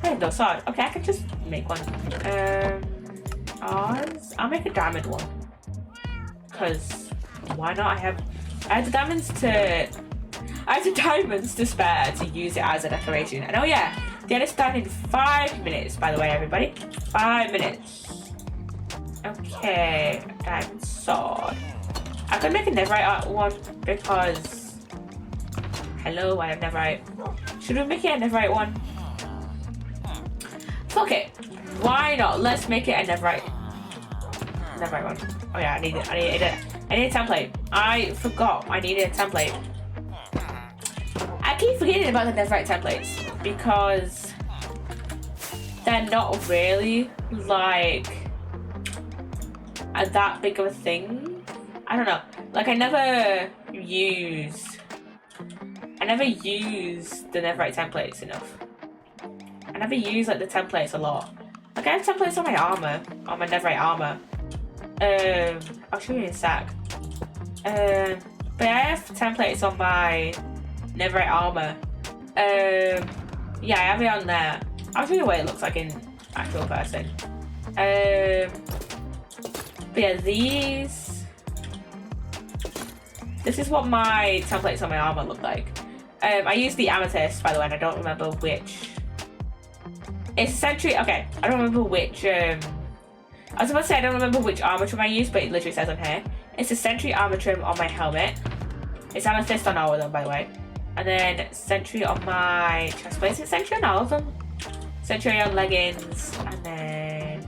I have no sword. Okay, I can just make one. I'll make a diamond one. Cause why not? I have the diamonds to spare to use it as a decoration. And oh yeah, the end is done in 5 minutes, by the way, everybody. 5 minutes. Okay, diamond sword. I could make a netherite one because hello, I have netherite. Should we make it a netherite one? Fuck it. Why not? Let's make it a netherite one. Oh yeah, I need a template. I forgot I needed a template. I keep forgetting about the netherite templates because they're not really like that big of a thing. I don't know. Like I never use the netherite templates enough. I never use like the templates a lot. Like I have templates on my armor, on my netherite armor. I'll show you in a sec. But I have templates on my netherite armor. Yeah, I have it on there. I'll show you what it looks like in actual person. But yeah, this is what my templates on my armor look like. I use the amethyst, by the way, and I don't remember which. It's Sentry. Okay, I don't remember which. I was about to say I don't remember which armor trim I use, but it literally says on here. It's a Sentry armor trim on my helmet. It's amethyst on all of them, by the way. And then Sentry on my chestplate. Is it Sentry on all of them? Sentry on leggings, and then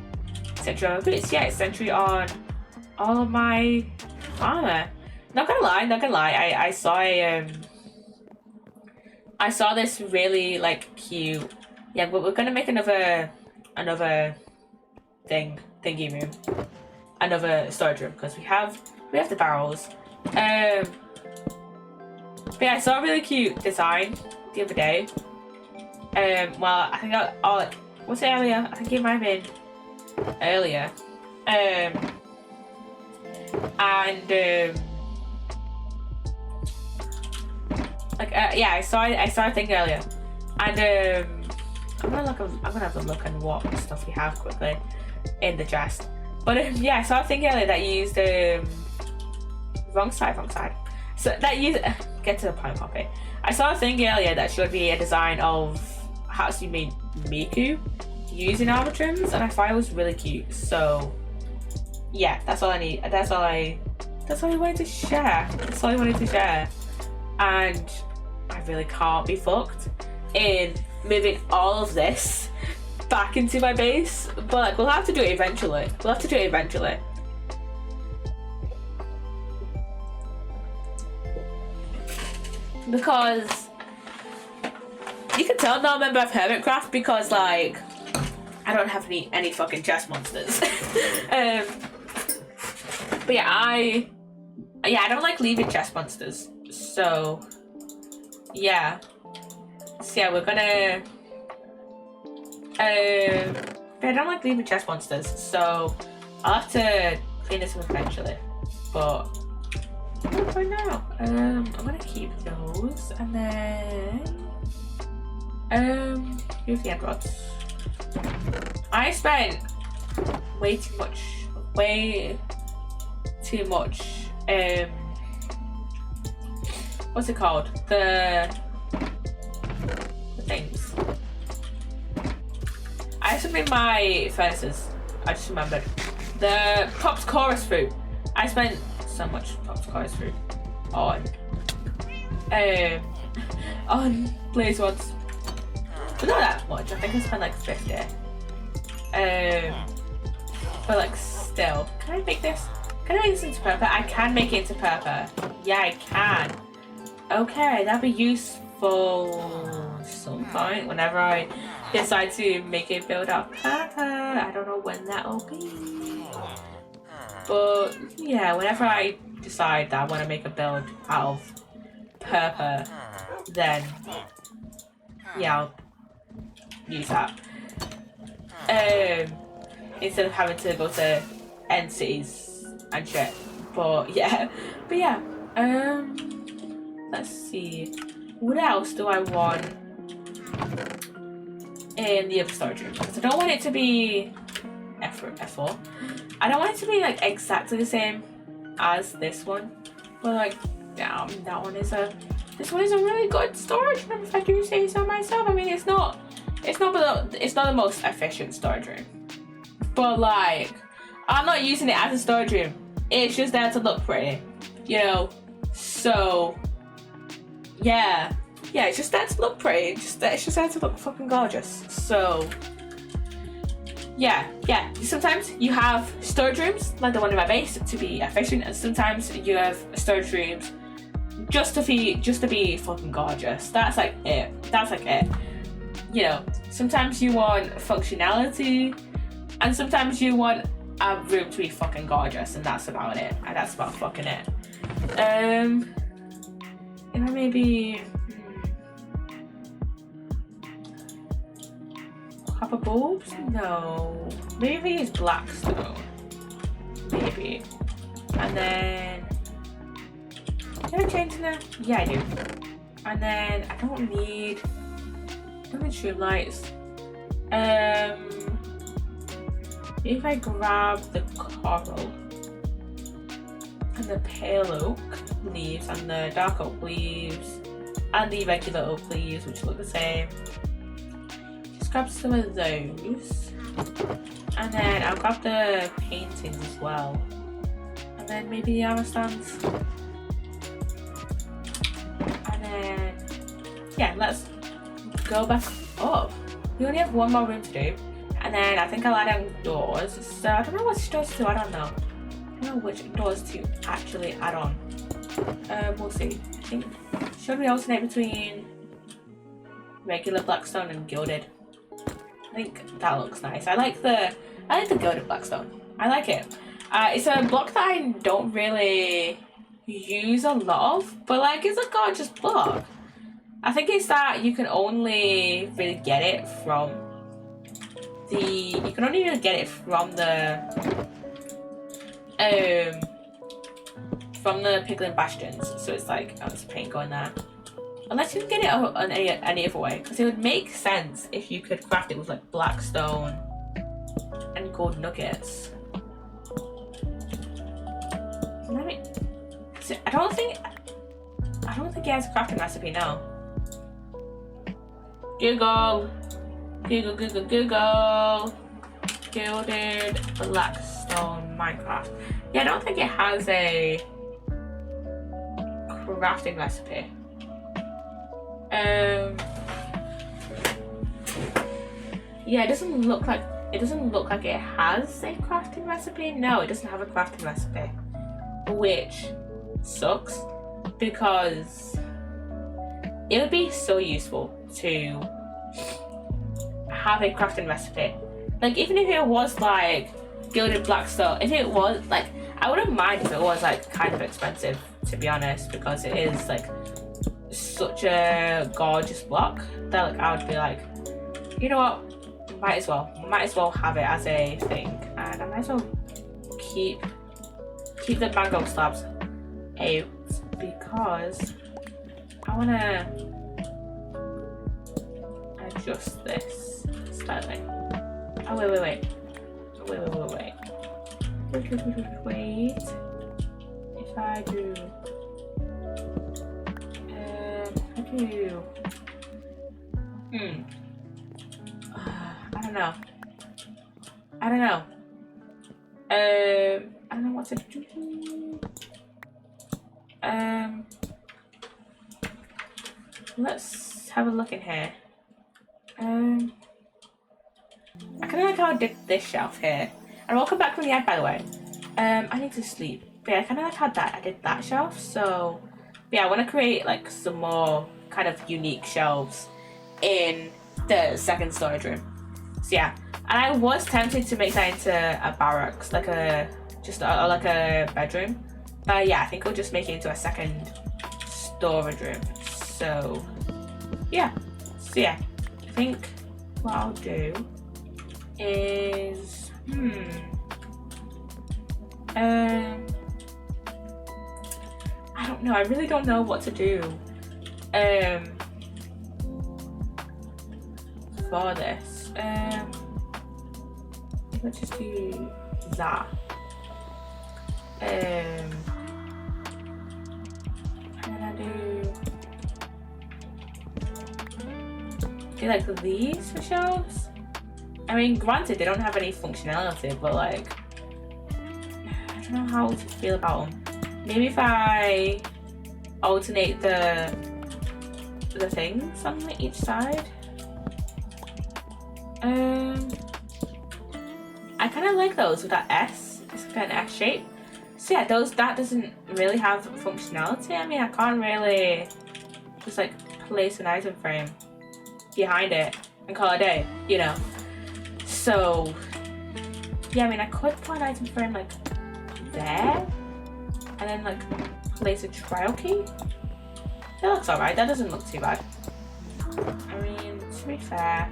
Sentry on my boots. Yeah, it's Sentry on all of my armor. Not gonna lie. I saw this really like cute. Yeah, but we're gonna make another thingy room, another storage room because we have the barrels. But yeah, I saw a really cute design the other day. Well, I think was it earlier? I think it might have been earlier. Yeah, I saw a thing earlier, and I'm gonna have a look at what stuff we have quickly in the chest. But yeah, I saw a thing earlier that used wrong side. So that you get to the point, Poppy. I saw a thing earlier that showed me a design of Hatsune Miku using armor trims, and I thought it was really cute. So yeah, that's all I need. That's all I wanted to share. That's all I wanted to share. And I really can't be fucked in moving all of this back into my base. But like, we'll have to do it eventually. Because you can tell I'm not a member of Hermitcraft because like I don't have any fucking chest monsters. But yeah, I don't like leaving chest monsters. So yeah. So yeah, we're gonna I don't like leaving chest monsters, so I'll have to clean this up eventually. But for now, I'm gonna keep those, and then here's the end rods. I spent way too much what's it called, the things. I have some in my furnaces. I just remembered the Pops Chorus fruit. I spent so much Pops Chorus fruit on Blaze ones, but not that much. I think I spent like 50. But like still, can I make this? Can I make this into purple? I can make it into purple. Yeah, I can. Okay, that'd be useful some point whenever I decide to make a build out purple. I don't know when that'll be. But yeah, whenever I decide that I want to make a build out of purple, then yeah, I'll use that. Instead of having to go to end cities and shit. But yeah. Let's see. What else do I want in the other storage room? Because I don't want it to be F4. I don't want it to be like exactly the same as this one. But like, damn, this one is a really good storage room, if I do say so myself. I mean, it's not the most efficient storage room. But like, I'm not using it as a storage room. It's just there to look pretty, you know? So yeah, it's just there to look pretty. It's just there to look fucking gorgeous. So yeah. Sometimes you have storage rooms like the one in my base to be efficient, and sometimes you have storage rooms just to be fucking gorgeous. That's like it. You know, sometimes you want functionality, and sometimes you want a room to be fucking gorgeous, and that's about it. And that's about fucking it. If I maybe copper bulbs? No. Maybe it's blackstone. Maybe. And then did I change that? Yeah, I do. And then I don't need stream lights. If I grab the coral and the pale oak leaves and the dark oak leaves and the regular oak leaves, which look the same, just grab some of those, and then I'll grab the paintings as well, and then maybe the armor stands, and then yeah, let's go back up. We only have one more room to do, and then I think I'll add on doors. So I don't know which doors to add on now. I don't know which doors to actually add on. We'll see. I think, should we alternate between regular blackstone and gilded? I think that looks nice. I like the gilded blackstone. I like it. It's a block that I don't really use a lot of, but like it's a gorgeous block. I think it's that you can only really get it from the Piglin Bastions, so it's like, oh, there's paint going there. Unless you can get it any other way, because it would make sense if you could craft it with like blackstone and gold nuggets. I don't think I don't think he has a crafting recipe, no. Google. Google, Google, Google. Gilded Blackstone Minecraft. Yeah, I don't think it has a crafting recipe. Yeah, it doesn't look like it has a crafting recipe. No, it doesn't have a crafting recipe, which sucks because it would be so useful to have a crafting recipe. Like, even if it was like gilded blackstone, if it was like, I wouldn't mind if it was like kind of expensive, to be honest, because it is like such a gorgeous block that like I would be like, you know what, might as well have it as a thing, and I might as well keep the mango slabs out because I wanna adjust this slightly. Oh wait. If I do I don't know. I don't know what to do. Let's have a look in here. I kind of like how I did this shelf here. And welcome back from the ad, by the way. I need to sleep. But yeah, I kind of like how I did that shelf. So yeah, I want to create like some more kind of unique shelves in the second storage room. So yeah, and I was tempted to make that into a barracks, like a bedroom. But yeah, I think I'll just make it into a second storage room. So yeah, I think what I'll do is I don't know. I really don't know what to do for this. Let's just do that. And then I do like these for shelves. I mean, granted, they don't have any functionality, but like, I don't know how to feel about them. Maybe if I alternate the things on each side. I kind of like those with that S. It's like an S shape. So yeah, that doesn't really have functionality. I mean, I can't really just like place an item frame behind it and call it a day, you know. So yeah, I mean, I could put an item frame like there and then like place a trial key. That looks alright. That doesn't look too bad. I mean, to be fair,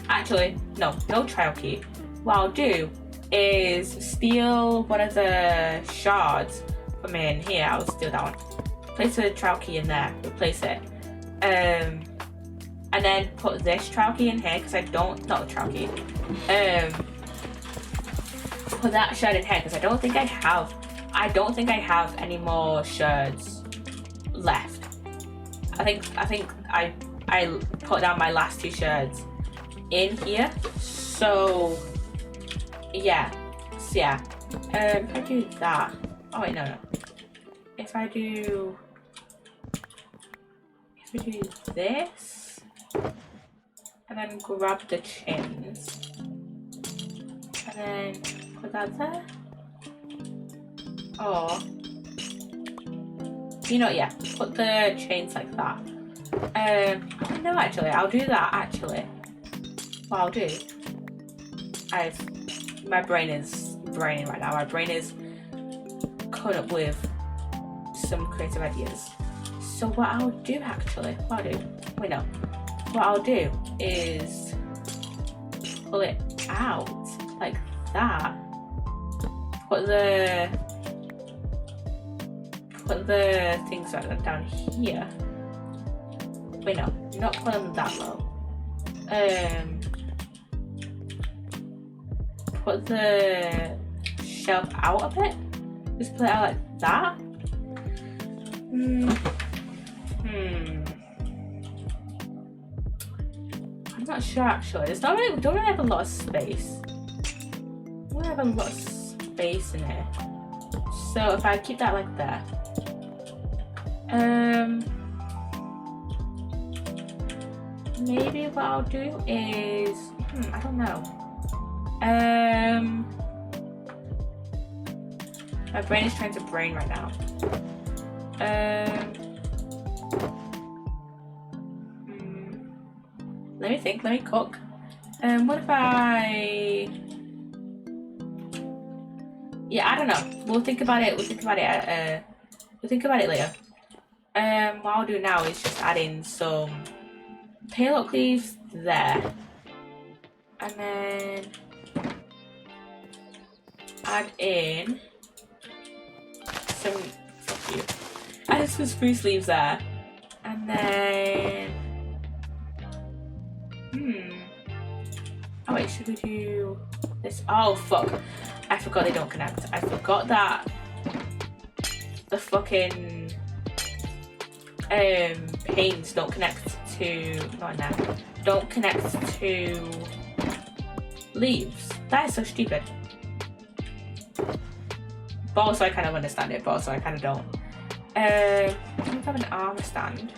actually, no trial key. What I'll do is steal one of the shards from in here. I'll steal that one. Place a trial key in there. Replace it. And then put this trial key in here because not the trial key. Put that shard in here because I don't think I have any more shards left. I think I put down my last 2 shards in here. So yeah. If I do that. Oh wait, no. If I do this and then grab the chains and then put that there. Or yeah, put the chains like that. No, actually, I'll do that. Actually, what I'll do, my brain is braining right now. My brain is coming up with some creative ideas. So what I'll do is pull it out like that. Put the things down here. Wait, no, not put them that low. Put the shelf out a bit. Just put it out like that. I'm not sure actually. It's not really, don't really have a lot of space. Don't really have a lot of space in it. So if I keep that like that, maybe what I'll do is, I don't know. My brain is trying to brain right now. Let me think, let me cook. What if I... Yeah, I don't know. We'll think about it. We'll think about it later. What I'll do now is just add in some pale oak leaves there. And then add in some spruce leaves there. And then oh wait, should we do this? Oh fuck, I forgot they don't connect. I forgot that the fucking panes don't connect to, don't connect to leaves. That is so stupid. But also I kind of understand it, but also I kind of don't. I don't have an armor stand.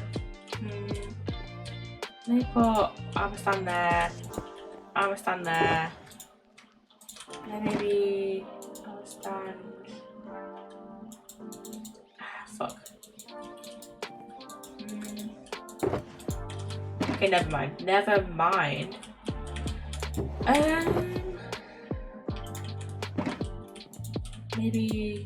Let me put armor stand there, and then maybe armor stand. Fuck. Okay, never mind. Maybe.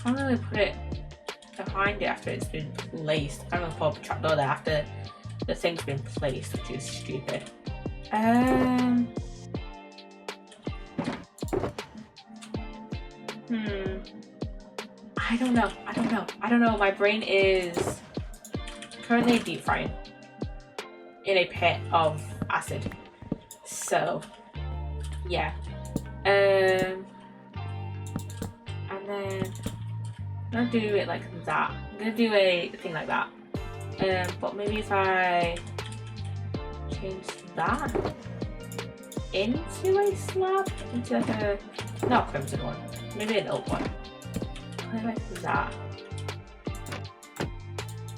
Can't really put it behind it after it's been placed. I can't really put a trapdoor there after the thing's been placed, which is stupid. I don't know. My brain is currently deep frying in a pit of acid. So, yeah. And then I'm gonna do it like that. I'm gonna do a thing like that. But maybe if I change that into a slab, into like a, not a crimson one, maybe an oak one. Put it like that.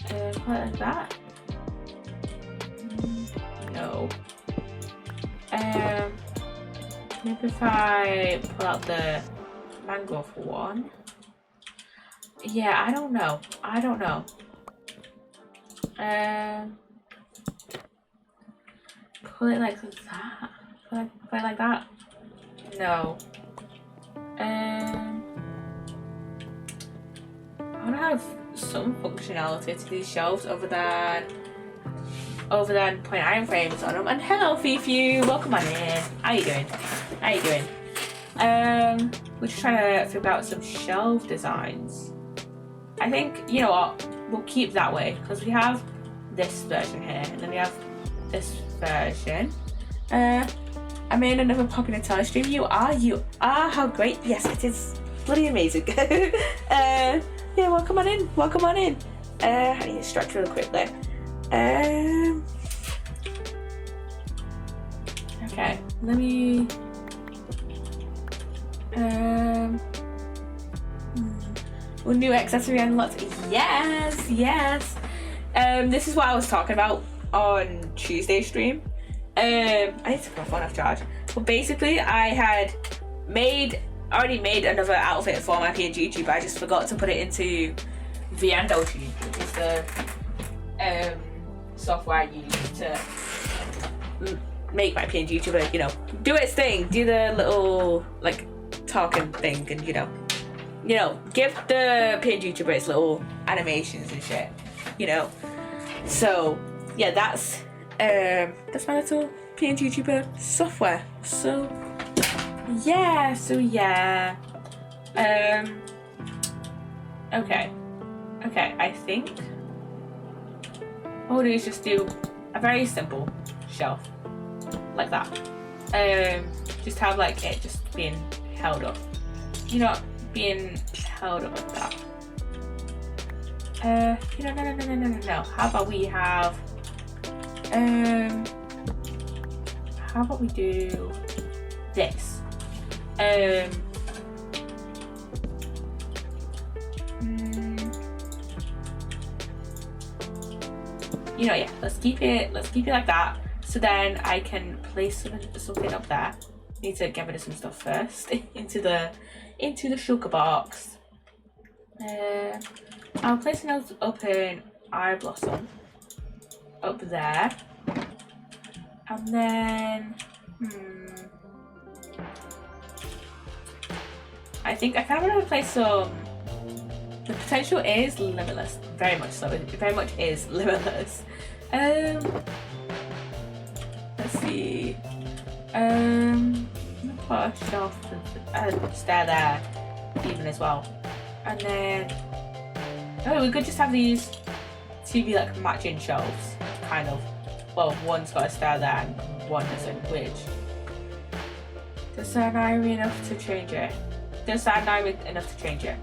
Put it like that. No. Maybe if I pull out the mangrove one. Yeah, I don't know. Pull it like that. Pull it like that. No. I want to have some functionality to these shelves other than putting iron frames on them. And hello, Fifi, welcome on in. How you doing? We're just trying to figure out some shelf designs. I think, you know what, we'll keep that way because we have this version here and then we have this version. I made another Pop Nutella stream. You are, how great. Yes, it is bloody amazing. Yeah, welcome on in. I need to stretch really quickly. Okay, let me new accessory unlocked. Yes. This is what I was talking about on Tuesday stream. I need to put my phone off charge. But basically I had already made another outfit for my PNG tube. I just forgot to put it into Viando tube, which is the software I use to make my PNG tuber, you know, do its thing, do the little like talking thing, and you know, give the PNG tuber its little animations and shit, you know. So yeah, that's my little PNG tuber software. So yeah. Okay, I think what we'll do is just do a very simple shelf like that. Just have like it just being held up, you know, being held up like that. No. How about we have how about we do this? Yeah, let's keep it like that. So then I can place something up there. Need to get rid of some stuff first into the sugar box. I'll place an open eye blossom up there, and then I think I kind of want to place some. The potential is limitless, very much so. It very much is limitless. Let's see. I'm gonna put a shelf, a stair there, even as well, and then we could just have these to be like matching shelves, kind of. Well, one's got a stair there and one isn't. Which does that annoy me enough to change it? Does that annoy me enough to change it?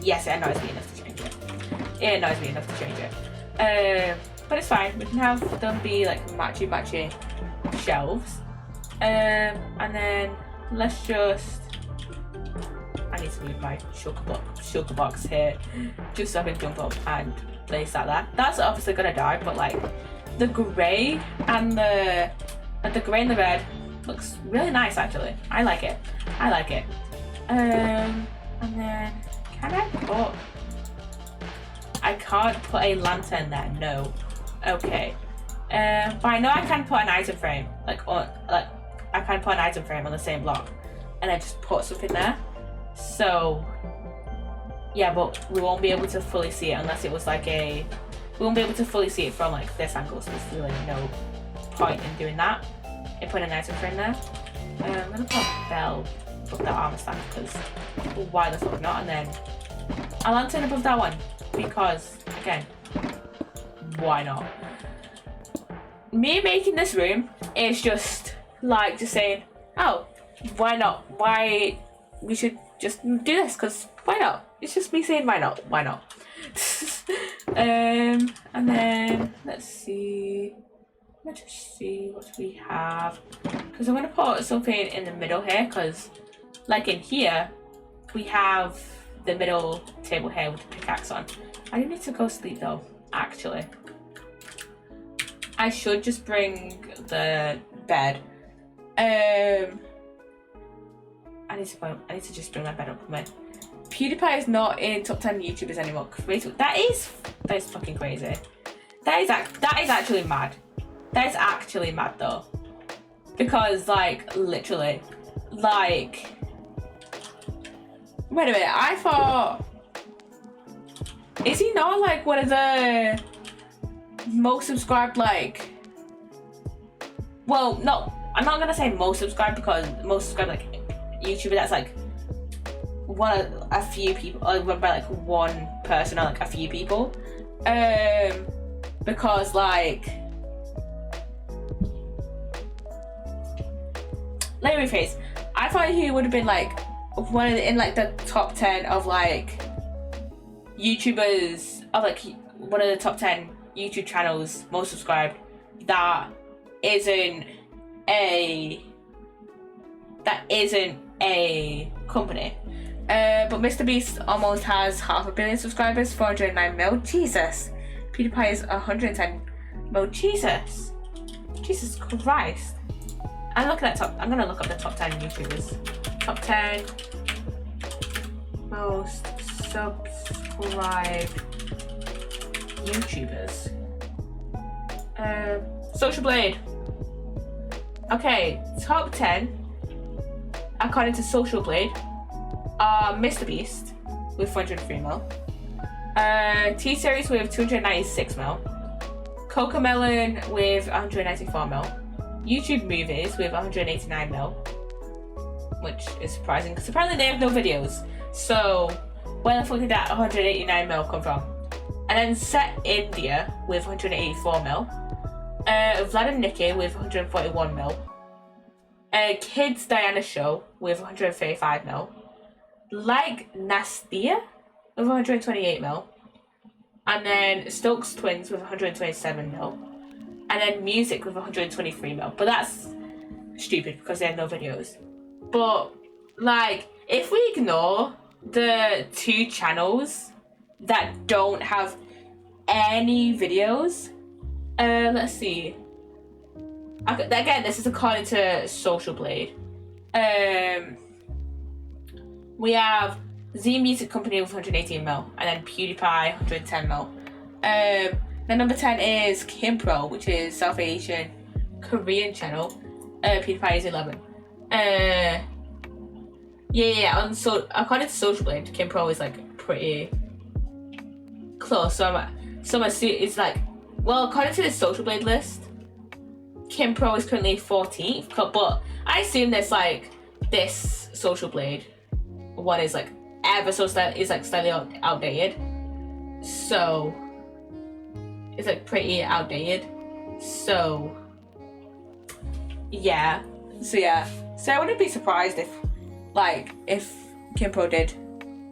Yes, it annoys me enough to change it. It annoys me enough to change it. But it's fine. We can have them be like matchy shelves. And then let's just. I need to move my sugar box here, just so I can jump up and place that there. That's obviously gonna die, but like the grey and the red looks really nice actually. I like it. And then I can't put a lantern there. No. Okay. But I know I can put an item frame, I can put an item frame on the same block, and I just put something there. So yeah, but we won't be able to fully see it unless it was like we won't be able to fully see it from like this angle. So there's really no point in doing that. And put an item frame there. I'm gonna put a bell above that armor stand because why the fuck not? And then a lantern above that one because again, why not? Me making this room is just like saying, oh, why not? Why we should just do this? Because why not? It's just me saying why not? Why not? And then let's see. Let's just see what we have. Because I'm gonna put something in the middle here. Because like in here, we have the middle table here with the pickaxe on. I do need to go sleep though. Actually, I should just bring the bed. I need to just bring my bed up with me. PewDiePie is not in top 10 YouTubers anymore. That is fucking crazy. That is actually mad. That is actually mad though. Because like literally, like wait a minute, I thought, is he not like one of the most subscribed, like, well, no, I'm not gonna say most subscribed because most subscribed like YouTuber that's like a few people, or by like one person or like a few people, because like, let me rephrase. I thought he would have been like one of in like the top 10 of like YouTubers, of like one of the top 10 YouTube channels most subscribed that isn't a company. But MrBeast almost has 500 million subscribers, 409 mil. Jesus. PewDiePie is 110 mil. Jesus Christ. I'm gonna look up the top 10 YouTubers. Top 10 most subscribed YouTubers. Social Blade. Okay, top 10 according to Social Blade are MrBeast with 403 mil, T-Series with 296 mil, Cocomelon with 194 mil, YouTube Movies with 189 mil, which is surprising because apparently they have no videos. So where the fuck did that 189 mil come from? And then Set India with 184 mil, Vlad and Nikki with 141 mil, Kids Diana Show with 135 mil, Like Nastia with 128 mil. And then Stokes Twins with 127 mil. And then Music with 123 mil. But that's stupid because they have no videos. But, like, if we ignore the 2 channels that don't have any videos, let's see. Again, this is according to Social Blade. We have Z Music Company with 118 mil, and then PewDiePie 110 mil. Then number 10 is Kimpro, which is South Asian Korean channel. PewDiePie is 11. According to Social Blade, Kimpro is like pretty close. So it's like, well, according to the Social Blade list, Kimpro is currently 14th, but I assume there's like this Social Blade one is like ever so slightly outdated. So it's like pretty outdated. So yeah. So I wouldn't be surprised if Kimpro did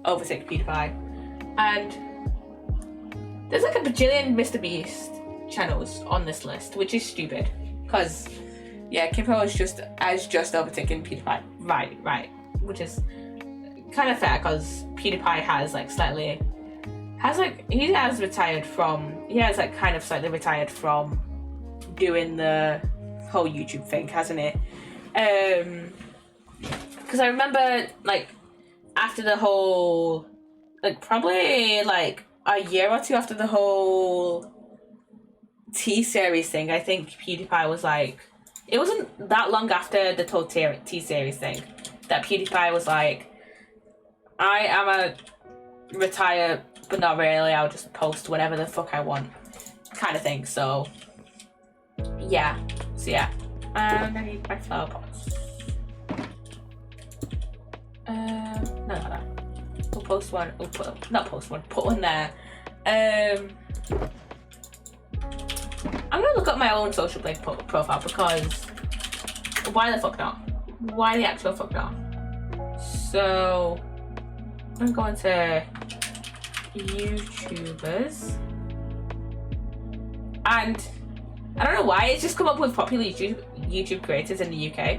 overtake PewDiePie. And there's like a bajillion MrBeast channels on this list, which is stupid. Because Kimpro is just overtaken PewDiePie. Right. Which is kind of fair because PewDiePie he has kind of slightly retired from doing the whole YouTube thing, hasn't he? Because I remember after the whole probably a year or two after the whole T-Series thing, I think PewDiePie was it wasn't that long after the whole T-Series thing that PewDiePie was I am a retire, but not really, I'll just post whatever the fuck I want kind of thing. So yeah. And I need my flower pots. No. We'll post one. Put one there. I'm gonna look up my own Social Blade profile because why the fuck not? Why the actual fuck not? So I'm going to YouTubers, and I don't know why it's just come up with popular YouTube creators in the UK.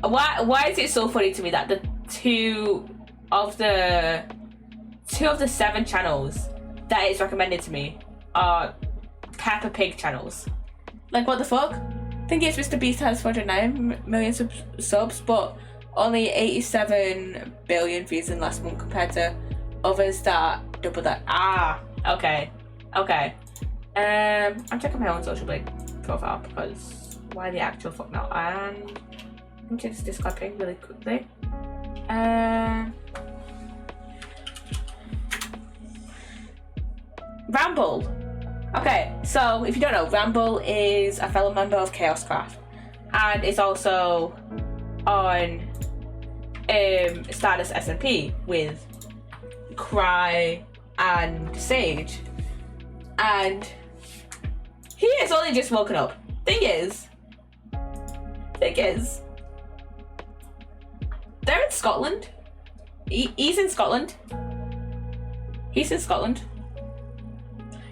Why is it so funny to me that the two of the 7 channels that is recommended to me are Peppa Pig channels? What the fuck? I think it's MrBeast has 409 million subs, but only 87 billion views in last month compared to others that double that. Okay. I'm checking my own Social Blade profile because why the actual fuck not? And I'm just Discord ping really quickly. Ramble. Okay, so if you don't know, Ramble is a fellow member of Chaoscraft, and it's also on Stardust SMP with Cry and Sage, and he has only just woken up. Thing is, they're in Scotland. He's in Scotland. He's in Scotland.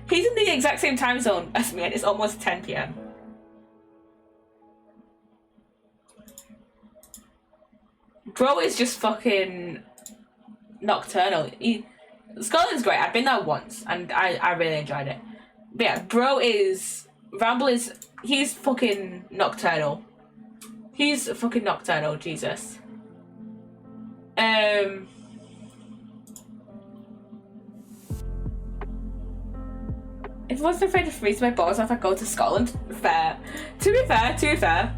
He's in the exact same time zone as me, and it's almost 10 p.m. Bro is just fucking nocturnal. Scotland's great. I've been there once, and I really enjoyed it. But yeah, he's fucking nocturnal. He's fucking nocturnal, Jesus. If I wasn't afraid to freeze my balls off, I'd go to Scotland. Fair. To be fair,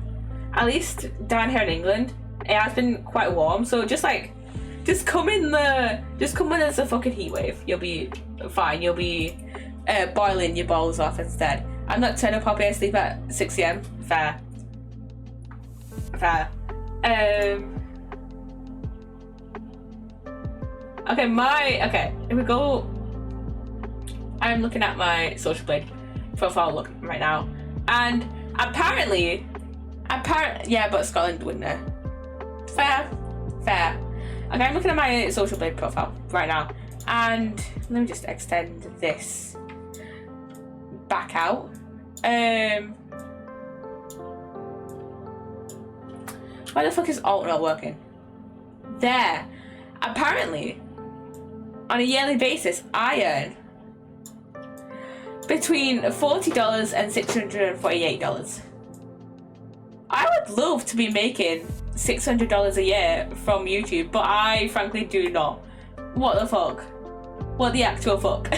at least down here in England, it has been quite warm, so just come when there's a fucking heat wave. You'll be fine. You'll be boiling your balls off instead. I'm not turning up happy. I sleep at 6 a.m. Fair. Okay, here we go. I'm looking at my Social Blade profile right now, and apparently, yeah, but Scotland wouldn't it? Fair. Okay, I'm looking at my Social Blade profile right now, and let me just extend this back out. Why the fuck is alt not working? There. Apparently, on a yearly basis, I earn between $40 and $648. I would love to be making $600 a year from YouTube, but I frankly do not. What the fuck? What the actual fuck?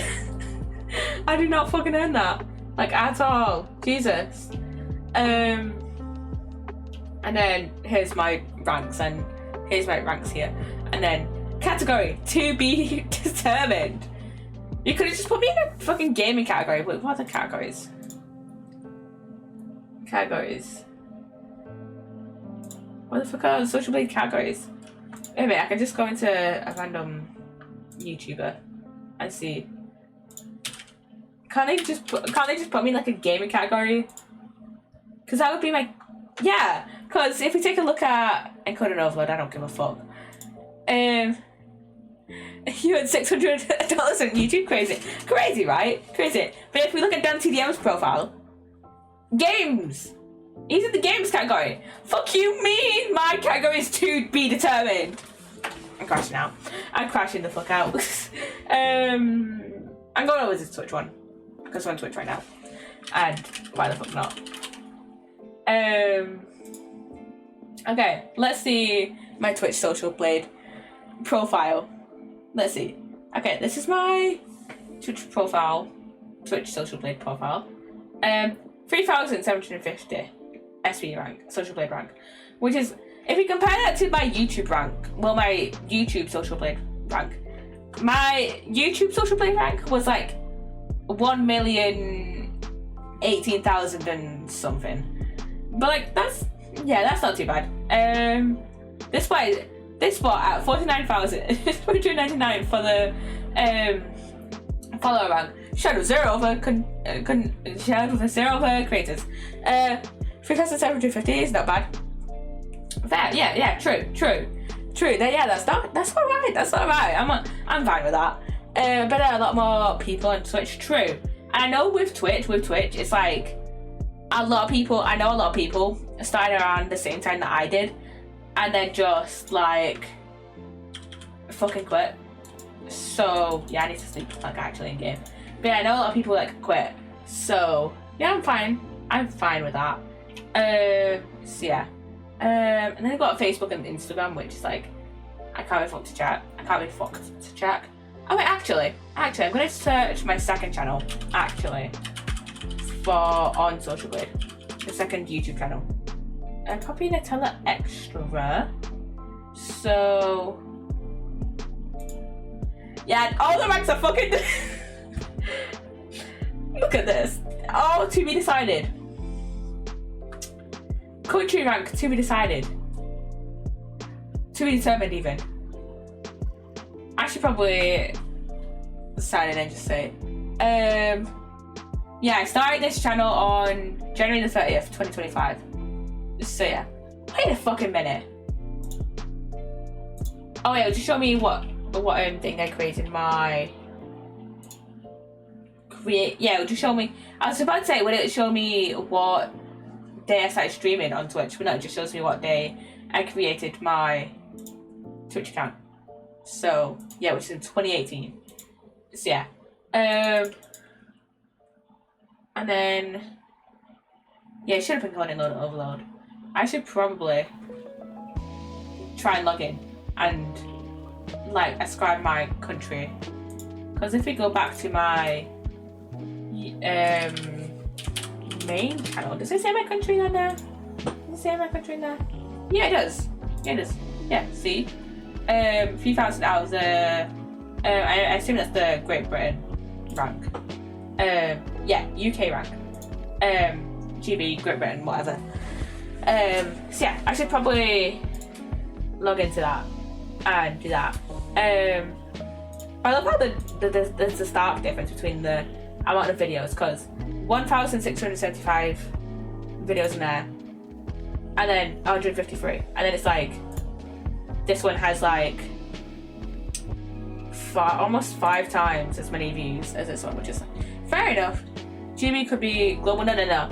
I do not fucking earn that. Like, at all. Jesus. And then here's my ranks, and here's my ranks here. And then category to be determined. You could have just put me in a fucking gaming category. Wait, what are the categories? Categories. What the fuck are the Social Blade categories? Wait a minute, I can just go into a random YouTuber and see. Can't they just put me in like a gaming category? Cause that would be my, yeah. Cause if we take a look at Encoded Overload, I don't give a fuck. You had $600 on YouTube, crazy, right? Crazy. But if we look at Dan TDM's profile, games. He's in the games category. Fuck you mean my category is to be determined. I'm crashing out. I'm crashing the fuck out. I'm going over this Twitch one. Because we're on Twitch right now. And why the fuck not? Okay, let's see my Twitch Social Blade profile. Let's see. Okay, this is my Twitch profile. Twitch Social Blade profile. 3,750 SV rank, Social Blade rank. Which is, if you compare that to my YouTube rank, well, my YouTube Social Blade rank, my YouTube Social Blade rank was like 1,018,000 and something. But like, that's not too bad. This spot at 49,299 for the follower rank. Shadow 0 for Shadow 0 for creators. 3,750 is not bad. Fair, yeah, true. Yeah, that's alright. I'm fine with that. But a lot more people on Twitch, true. And I know with Twitch, it's like I know a lot of people started around the same time that I did, and then just like fucking quit. So yeah, I need to sleep like actually in game. But yeah, I know a lot of people like quit. So yeah, I'm fine with that. So yeah. And then I got Facebook and Instagram, which is like I can't be fucked to chat. Oh wait, actually, I'm gonna search my second channel on Social Blade, the second YouTube channel. I'm copying Nutella Extra. So yeah, all the ranks are fucking. Look at this. Oh, to be decided. Country rank to be decided. To be determined even. I should probably sign in and just say. Yeah, I started this channel on January the 30th, 2025. So yeah. Wait a fucking minute. Oh yeah, just show me what thing I created my just show me. I was about to say, would it show me what day I started streaming on Twitch? But no, it just shows me what day I created my Twitch account. So yeah, which is in 2018. So yeah. And then yeah, it should have been called Encoded Overload. I should probably try and log in and like ascribe my country. Because if we go back to my main channel, does it say my country on there? Does it say my country in there? Yeah, it does. Yeah, see? 3,000 out of the I assume that's the Great Britain rank. Yeah, UK rank. GB, Great Britain, whatever. So yeah, I should probably log into that and do that. I love how there's a stark difference between the amount of videos, because 1,675 videos in there, and then 153, and then it's like this one has like almost 5 times as many views as this one, which is fair enough. GB could be global. No.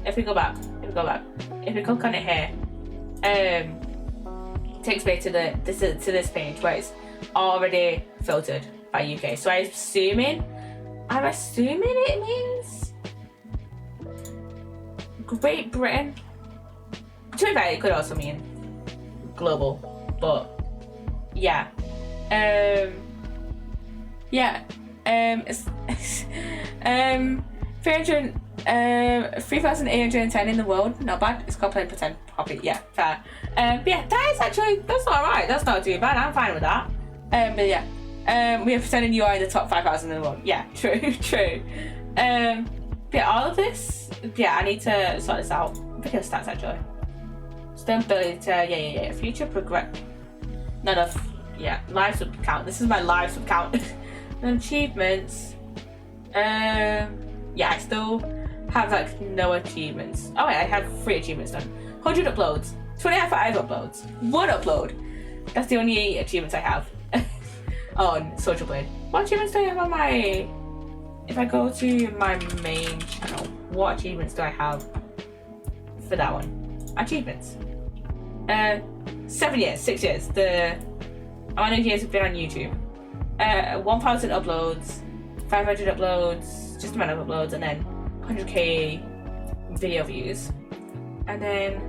If we click on it here, takes me to this page where it's already filtered by UK. So I'm assuming it means Great Britain. To be fair, it could also mean global, but yeah. It's 3,810 in the world. Not bad. It's got plenty percent profit. Yeah, fair. That's alright. That's not too bad. I'm fine with that. But yeah. We are pretending you are in the top 5,000 in the world. Yeah, true. Yeah, all of this. Yeah, I need to sort this out. Video stats actually. Stability. Yeah. Future progress. None of. Yeah, live sub count. This is my live sub count. And achievements. Yeah, I still have like no achievements. Oh wait, I have 3 achievements done. 100 uploads. 25 uploads. 1 upload. That's the only achievements I have on Social Blade. What achievements do I have on my? If I go to my main channel, what achievements do I have for that one? Achievements. 7 years, 6 years. The amount of years I've been on YouTube. 1,000 uploads, 500 uploads, just amount of uploads, and then 100k video views. And then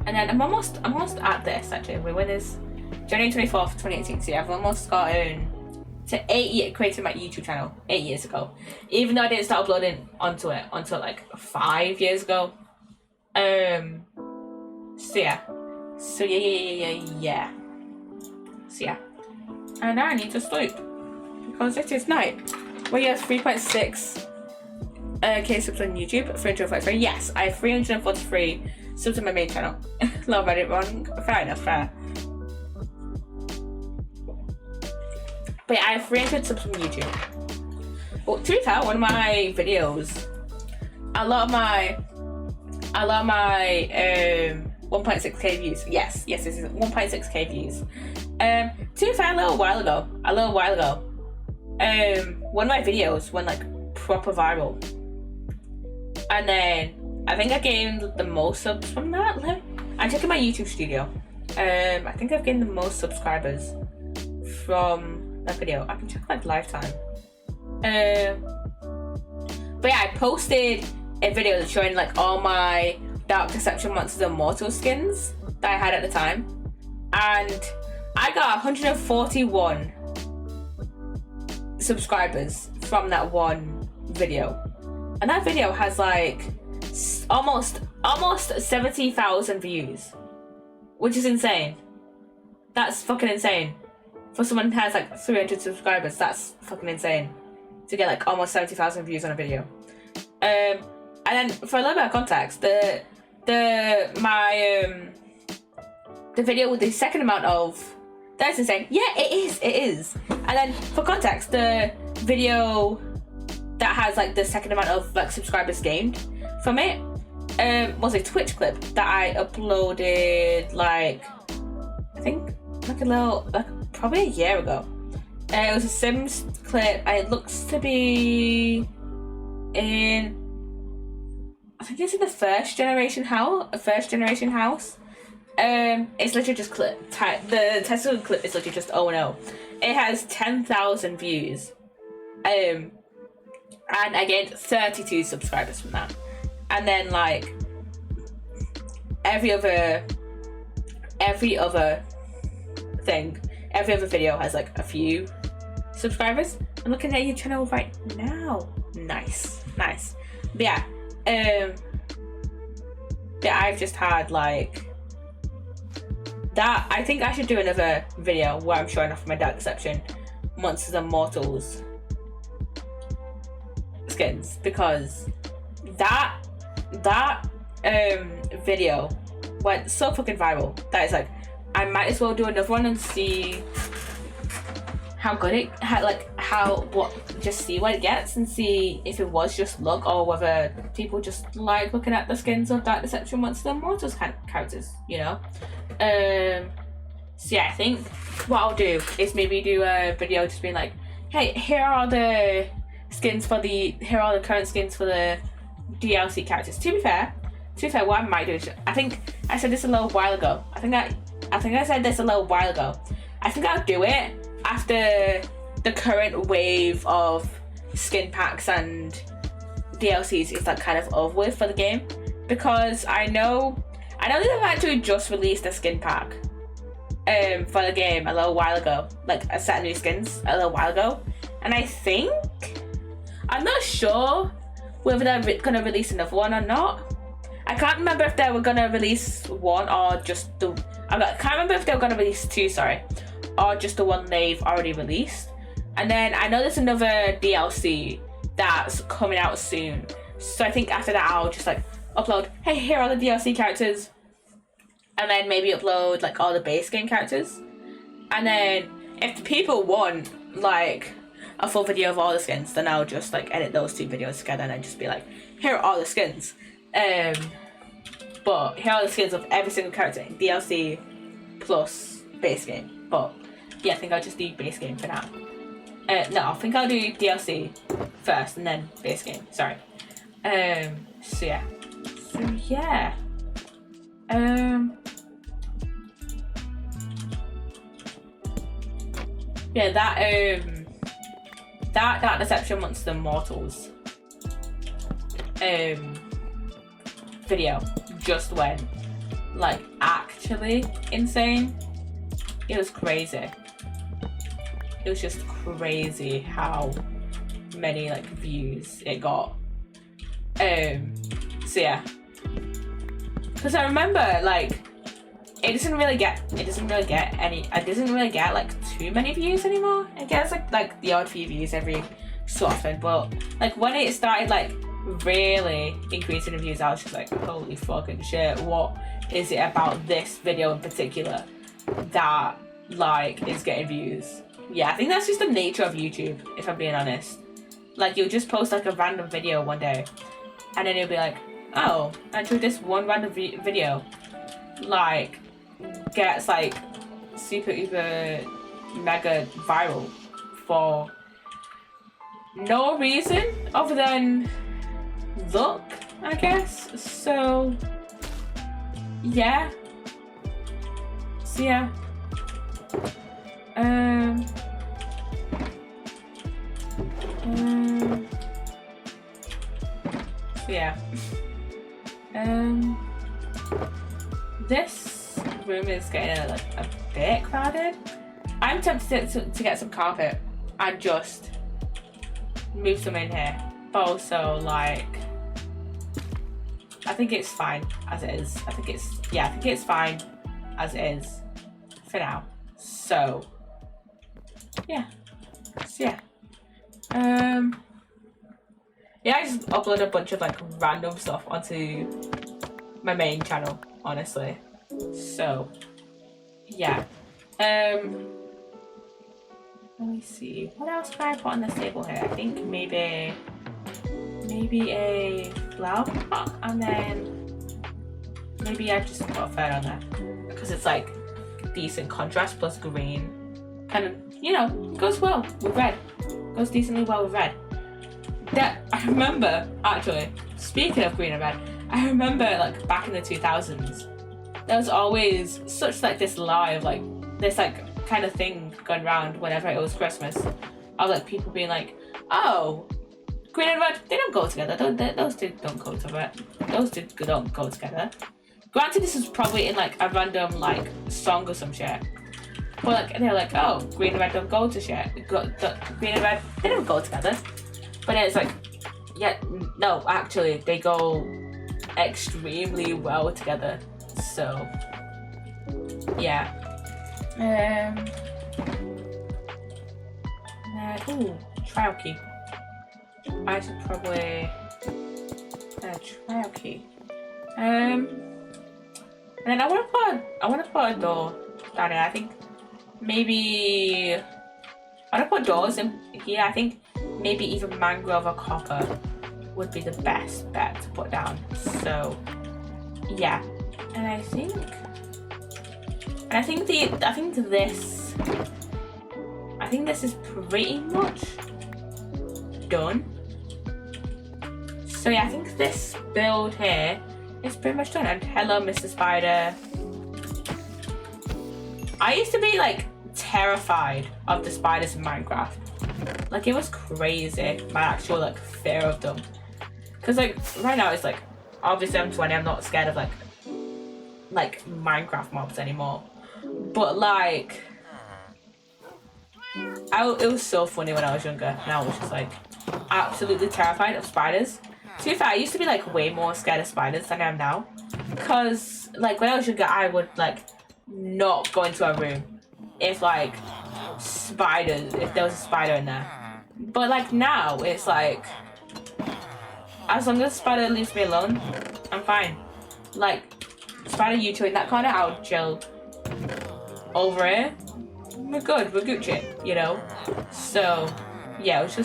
I'm almost at this actually. When is January 24th, 2018. So yeah, I've almost gotten to 8 years creating my YouTube channel 8 years ago. Even though I didn't start uploading onto it until like 5 years ago. So yeah. And now I need to sleep because it is night. Well, you have 3.6 k subs on YouTube, 343. Yes, I have 343 subs on my main channel. Love, I did it wrong. Fair enough, fair. But yeah, I have 300 subs on YouTube. Well, to be fair, one of my videos, a lot of my 1.6k views. Yes, this is 1.6k views. To be fair, a little while ago, one of my videos went like proper viral, and then I think I gained the most subs from that. I'm checking my YouTube studio. I think I've gained the most subscribers from that video. I can check like lifetime. But yeah, I posted a video showing like all my Dark Deception Monsters and Mortal skins that I had at the time, and I got 141 subscribers from that one video, and that video has like almost 70,000 views, which is insane. That's fucking insane. For someone who has like 300 subscribers, that's fucking insane to get like almost 70,000 views on a video. And then for a little bit of context, the video with the second amount of, that's insane. Yeah, it is. And then for context, the video that has like the second amount of like subscribers gained from it was a Twitch clip that I uploaded like, I think like probably a year ago. It was a Sims clip, and it looks to be in, I think it's in the first generation house. It's literally just clip. The Tesla clip is literally just no. It has 10,000 views. And I gained 32 subscribers from that. And then like every other video has like a few subscribers. I'm looking at your channel right now. Nice. But yeah. I've just had like that. I think I should do another video where I'm showing off my Dark Deception Monsters and Mortals skins, because that video went so fucking viral that it's like I might as well do another one and see how good it just see what it gets, and see if it was just luck or whether people just like looking at the skins of Dark Deception Monsters and Mortals characters, you know. So yeah, I think what I'll do is maybe do a video just being like, hey, here are the current skins for the DLC characters. To be fair, what I might do is, I think I said this a little while ago. I think I said this a little while ago. I think I'll do it after the current wave of skin packs and DLCs is like kind of over with for the game, because I know they've actually just released a skin pack for the game a little while ago, like a set of new skins a little while ago, and I'm not sure whether they're gonna release another one or not. I can't remember if they were gonna release one or just I can't remember if they were gonna release two, sorry, or just the one they've already released. And then I know there's another DLC that's coming out soon. So I think after that I'll just like upload, hey, here are the DLC characters. And then maybe upload like all the base game characters. And then if the people want like a full video of all the skins, then I'll just like edit those two videos together and then just be like, here are all the skins. But here are the skins of every single character in DLC plus base game. But yeah, I think I'll just do base game for now. No, I think I'll do DLC first and then base game. Sorry. So yeah. Yeah, that Deception Monster Mortals video just went like actually insane. It was crazy. It was just crazy how many like views it got. So yeah, because I remember like it doesn't really get like too many views anymore. It gets like the odd few views every so often, but like when it started like really increasing in views, I was just like, holy fucking shit, what is it about this video in particular that like is getting views? Yeah, I think that's just the nature of YouTube, if I'm being honest. Like, you'll just post like a random video one day and then you'll be like, oh, actually this one random video like gets like super mega viral for no reason other than luck, I guess. So yeah. This room is getting a bit crowded. I'm tempted to get some carpet and just move some in here, but also like I think it's fine as it is. I think it's fine as it is for now. So yeah. I just upload a bunch of like random stuff onto my main channel, honestly. So yeah. Let me see. What else can I put on this table here? I think maybe a flower pot, and then maybe I just put a third on there because it's like decent contrast plus green. Kind of, you know, goes well with red. Goes decently well with red. That I remember, actually, speaking of green and red, I remember like back in the 2000s, there was always such like this live, like this like kind of thing going around whenever it was Christmas, of like people being like, oh, green and red, they don't go together. Those two don't go together. Those two don't go together. Granted, this is probably in like a random like song or some shit. But like they're like, oh, green and red don't go to shit. Green and red, they don't go together. But it's like, yeah, no, actually, they go extremely well together. So, yeah. Ooh, trial key. I should probably trial key. And then I want to put a door down here. I think maybe I want to put doors in here. I think maybe even mangrove or copper would be the best bet to put down. So yeah, and I think this I think this is pretty much done. So yeah, I think this build here is pretty much done. And hello, Mr. Spider. I used to be like terrified of the spiders in Minecraft. Like it was crazy, my actual like fear of them. Cause like right now it's like, obviously I'm 20, I'm not scared of like Minecraft mobs anymore. But like, it was so funny when I was younger, and I was just like absolutely terrified of spiders. To be fair, I used to be like way more scared of spiders than I am now. Cause like when I was younger, I would like not go into a room if like if there was a spider in there. But like now it's like, as long as the spider leaves me alone, I'm fine. Like spider, you two in that corner, I'll chill. Over here, we're good, we're Gucci, you know. So yeah, it was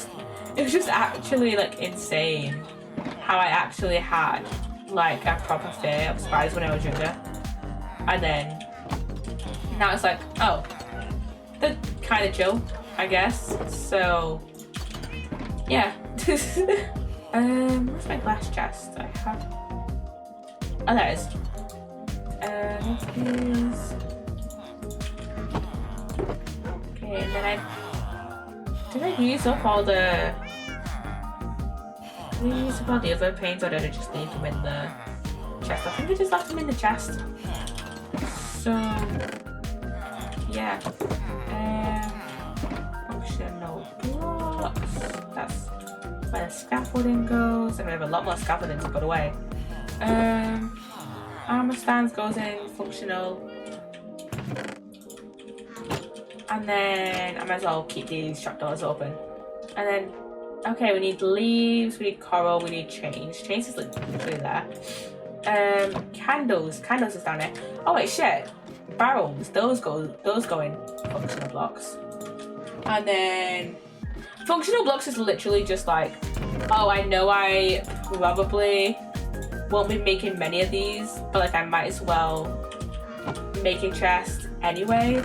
just actually like insane how I actually had like a proper fear of spiders when I was younger. And then now it's like, oh, they're kind of chill, I guess. So yeah. Where's my glass chest? I have. Oh, there it is. That is. Okay, and then did I use up all the? Did I use up all the other paints, or did I just leave them in the chest? I think I just left them in the chest. So yeah. Functional blocks. That's where the scaffolding goes, and we have a lot more scaffolding to put away. Armor stands goes in functional. And then I might as well keep these trapdoors open. And then, okay, we need leaves, we need coral, we need chains. Chains is literally there. Candles is down there. Oh wait, shit. Barrels, those go in functional blocks. And then functional blocks is literally just like, oh, I know I probably won't be making many of these, but like I might as well make a chest anyway.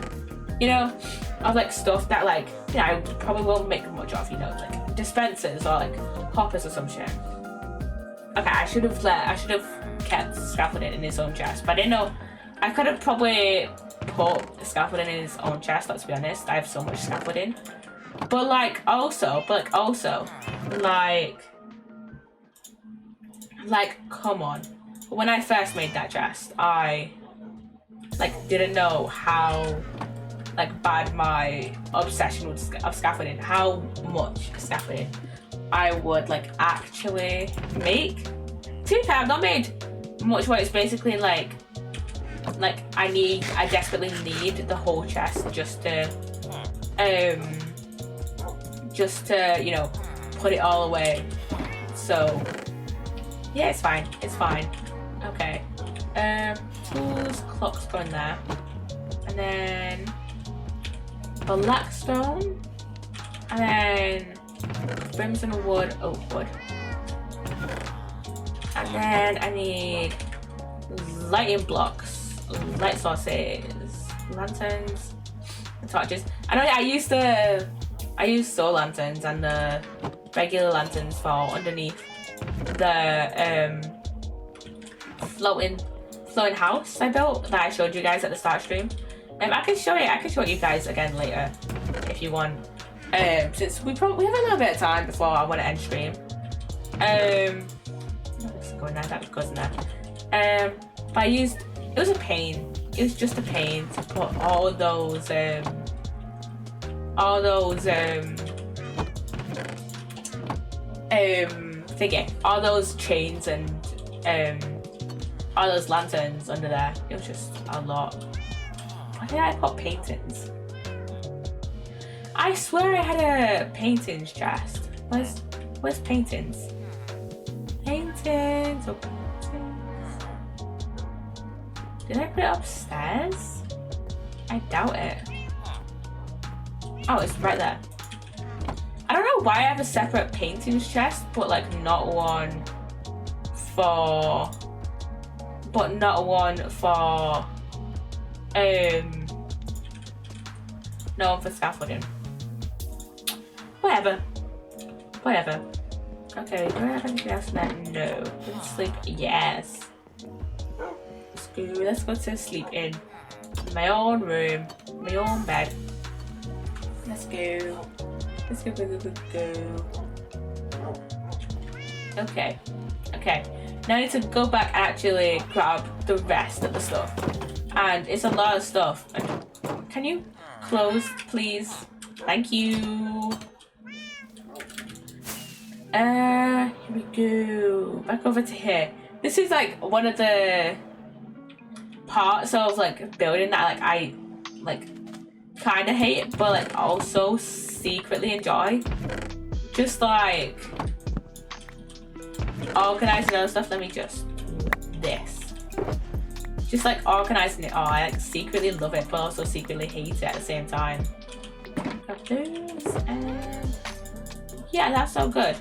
You know, of like stuff that like, you know, I probably won't make much of, you know, like dispensers or like hoppers or some shit. Okay, I should have kept scaffolding in his own chest, but I didn't know. I could have probably put the scaffolding in his own chest, let's be honest. I have so much scaffolding. But like also, come on. When I first made that chest, I like didn't know how like bad my obsession of scaffolding, how much scaffolding I would like actually make. To be fair, I've not made much where it's basically like I desperately need the whole chest just to you know, put it all away. So yeah, it's fine. Okay. Tools, clocks go in there. And then blackstone. And then crimson wood, oak wood. And then I need lighting blocks, light sources, lanterns, and torches. I know I use solar lanterns and the regular lanterns for underneath the floating house I built that I showed you guys at the start stream. I can show you guys again later if you want. Since we have a little bit of time before I want to end stream. What's going there? That goes in there. But it was a pain. It was just a pain to put all those chains and all those lanterns under there. It was just a lot. Why did I put paintings? I swear I had a paintings chest. Where's paintings? Paintings or paintings? Did I put it upstairs? I doubt it. Oh, it's right there. I don't know why I have a separate paintings chest, but like not one for No one for scaffolding. Whatever. Whatever. Okay, do I have anything else in there? No. Let's sleep. Yes. Let's go. Let's go to sleep in my own room, my own bed. Let's go. Let's go, go, go, go, go. Okay. Okay. Now I need to go back and actually grab the rest of the stuff. And it's a lot of stuff. Can you close, please? Thank you. Here we go. Back over to here. This is like one of the parts of like building that I kind of hate, but like also secretly enjoy. Just like organizing other stuff. Let me just this. Just like organizing it. Oh, I like secretly love it, but also secretly hate it at the same time. Got those, and yeah, that's so good.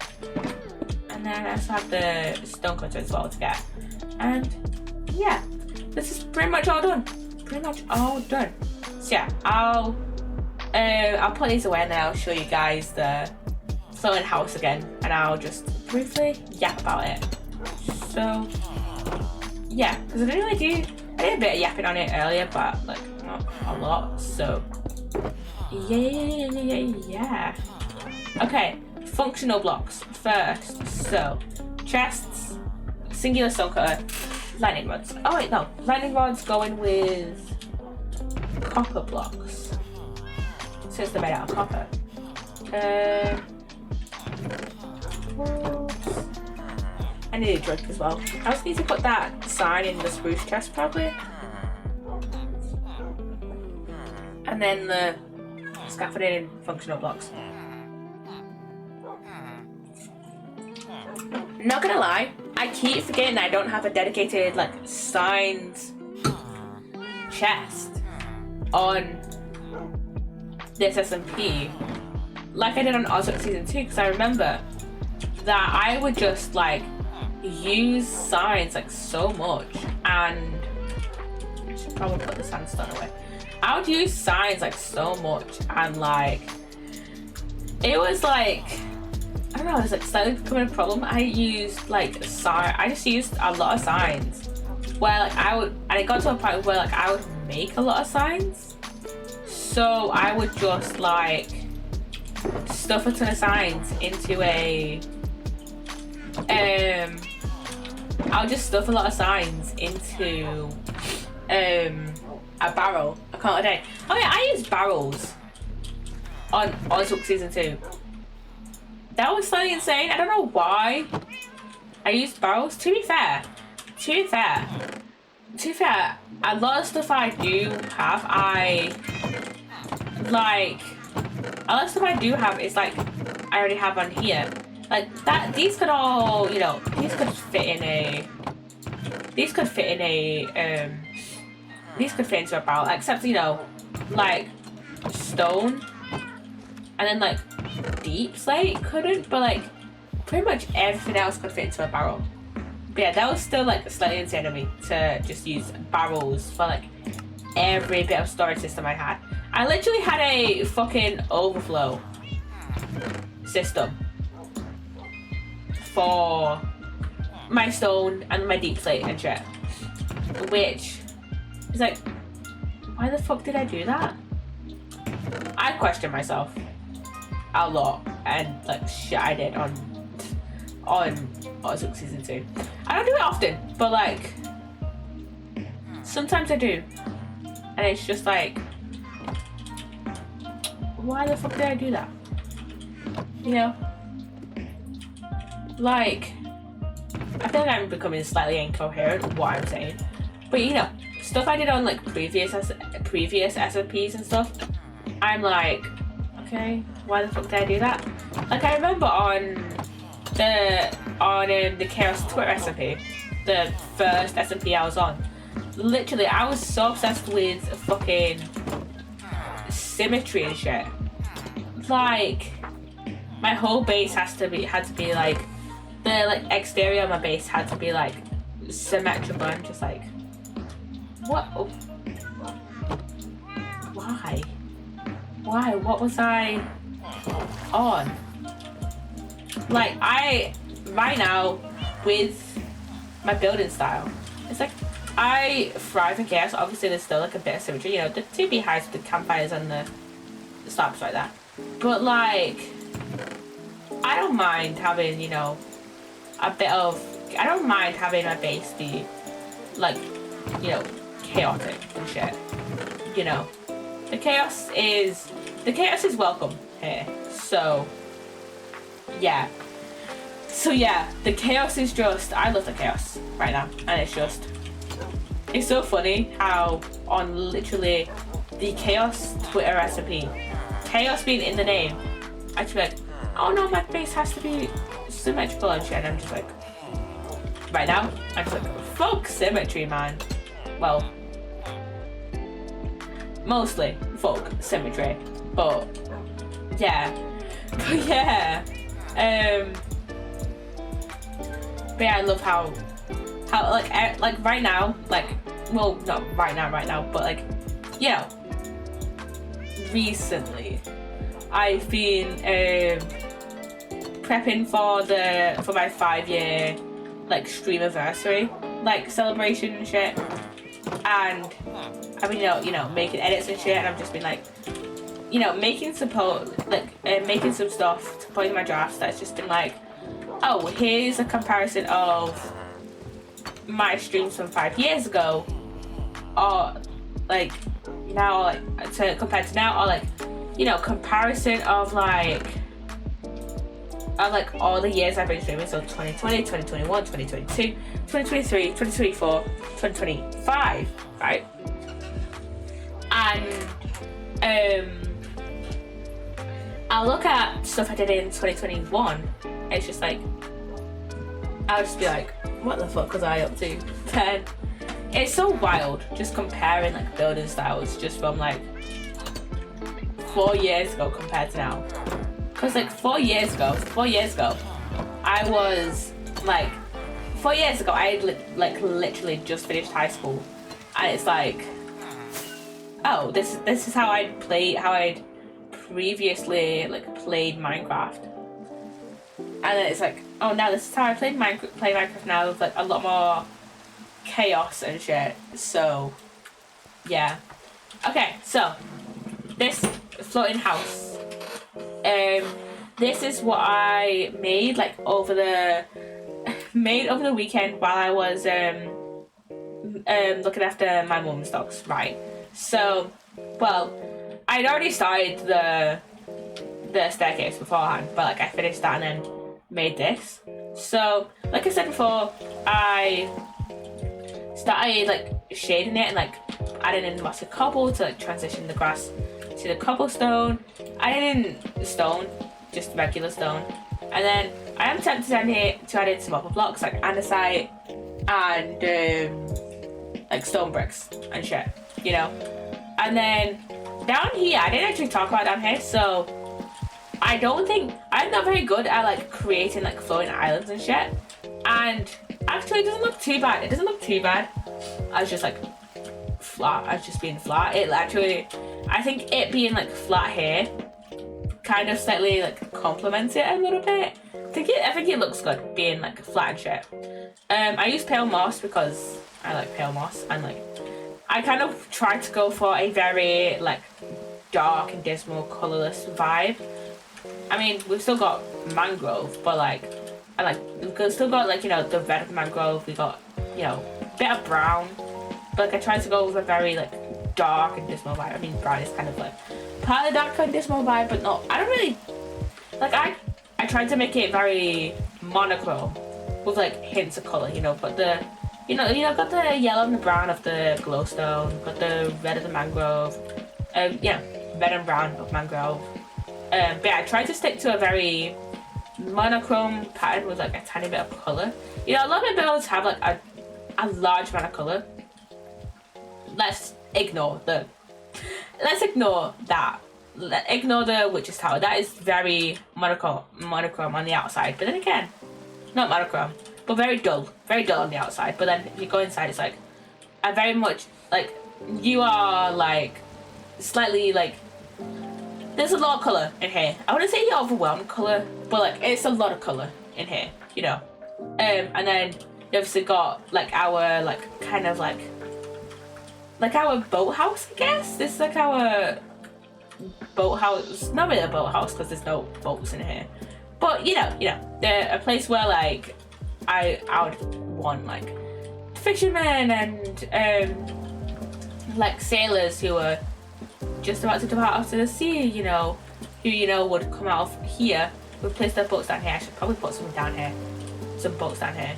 And then I also have the stone cutter as well to get. And yeah, this is pretty much all done. Pretty much all done. So yeah, I'll put these away and then I'll show you guys the floating house again, and I'll just briefly yap about it. So yeah, because I did a bit of yapping on it earlier, but like not a lot. So yeah. Okay, functional blocks first. So chests, singular stone cutter, lightning rods. Oh wait, no, lightning rods going with copper blocks. Since they're made out of copper. I need a drink as well. I just need to put that sign in the spruce chest probably. And then the scaffolding and functional blocks. Not gonna lie, I keep forgetting I don't have a dedicated like signed chest on this SMP like I did on Ozark Season 2, because I remember that I would just like use signs like so much, and I should probably put the sandstone away. I would use signs like so much, and like it was like, I don't know, it was like slightly becoming a problem. I used like I just used a lot of signs where like and it got to a point where like I would make a lot of signs, so I would just like stuff a ton of signs into a I'll just stuff a lot of signs into a barrel. I can't today. Oh yeah, I used barrels on Ozark Season 2. That was slightly insane. I don't know why I used barrels. To be fair, a lot of stuff I do have, a lot of stuff I do have is like I already have on here. Like that, these could all, you know, these could fit into a barrel, except, you know, like stone, and then like deep slate couldn't, but like pretty much everything else could fit into a barrel. But yeah, that was still like slightly insane of me to just use barrels for like every bit of storage system I had. I literally had a fucking overflow system for my stone and my deep slate and shit, which is like, why the fuck did I do that? I question myself a lot, and like shit I did on Ozark Season 2. I don't do it often, but like sometimes I do, and it's just like, why the fuck did I do that? You know? Like, I feel like I'm becoming slightly incoherent with what I'm saying. But you know, stuff I did on like previous SMPs and stuff, I'm like, okay, why the fuck did I do that? Like I remember on the Chaos Twitter SMP, the first SMP I was on, literally I was so obsessed with fucking symmetry and shit. Like my whole base had to be like, the like exterior of my base had to be like symmetrical. I'm just like, what? Why? Why? What was I on? Like, right now, with my building style, it's like, I thrive in chaos. Obviously, there's still like a bit of symmetry, you know, the two beehives, the campfires, and the slabs like that. But like, I don't mind having, you know, I don't mind having my base be like, you know, chaotic and shit. You know, the chaos is welcome here. So yeah. The chaos is just, I love the chaos right now, and it's so funny how on literally the chaos Twitter recipe, chaos being in the name, I just be like, oh no, my base has to be symmetrical and shit, and I'm just like, right now, I'm just like, fuck symmetry, man. Well, mostly fuck symmetry, but yeah, I love how like right now, like, well, not right now, but like, you know, recently I've been prepping for my 5-year like stream anniversary like celebration and shit, and I've been you know making edits and shit, and I've just been like, you know, making some stuff to put in my drafts that's just been like, oh, here's a comparison of my streams from 5 years ago, or like now, like to compared to now, or like, you know, comparison of like all the years I've been streaming, so 2020, 2021, 2022, 2023, 2024, 2025, right? And I'll look at stuff I did in 2021, and it's just like, I'll just be like, what the fuck was I up to then? It's so wild just comparing like building styles just from like 4 years ago compared to now. Cause like 4 years ago, I was like, 4 years ago I had like literally just finished high school, and it's like, oh, this is how I'd previously like played Minecraft. And then it's like, oh, now this is how I play Minecraft now with like a lot more chaos and shit. So, yeah. Okay, so this floating house. This is what I made like over the weekend while I was looking after my mum's dogs, right? So, well, I'd already started the staircase beforehand, but like I finished that and then made this. So, like I said before, I started like shading it and like adding in lots of cobble to like transition the grass to the cobblestone. I didn't stone, just regular stone. And then I am tempted to add in some other blocks like andesite and like stone bricks and shit, you know. And then down here, I didn't actually talk about down here, so I'm not very good at like creating like floating islands and shit. And actually, it doesn't look too bad. I was just like flat. I was just being flat. It actually, I think it being like flat here kind of slightly like complements it a little bit. I think it looks good being like flat and shit. I use pale moss because I like pale moss, and like I kind of tried to go for a very like dark and dismal, colourless vibe. I mean, we've still got mangrove, but like, we've still got like, you know, the red of the mangrove. We got, you know, a bit of brown, but like I tried to go with a very like dark and dismal vibe. I mean, brown is kind of like part of the dark and dismal vibe, but not. I don't really like. I tried to make it very monochrome with like hints of colour, you know. But the, you know, got the yellow and the brown of the glowstone, got the red of the mangrove, yeah, red and brown of mangrove. But yeah, I tried to stick to a very monochrome pattern with like a tiny bit of colour. You know, a lot of my builds have like a large amount of colour. Let's ignore that. Ignore the witch's tower. That is very monochrome on the outside. But then again, not monochrome, but very dull on the outside. But then if you go inside, it's like a very much like you are like slightly like there's a lot of colour in here. I wouldn't say overwhelming colour, but like it's a lot of colour in here, you know. And then you obviously got like our like kind of like our boathouse, I guess. This is like our boathouse. Not really a boathouse because there's no boats in here, but you know, they're a place where like I would want like fishermen and like sailors who are just about to depart out to the sea, you know, who would come out of here, would place their boats down here. I should probably put some down here, some boats down here.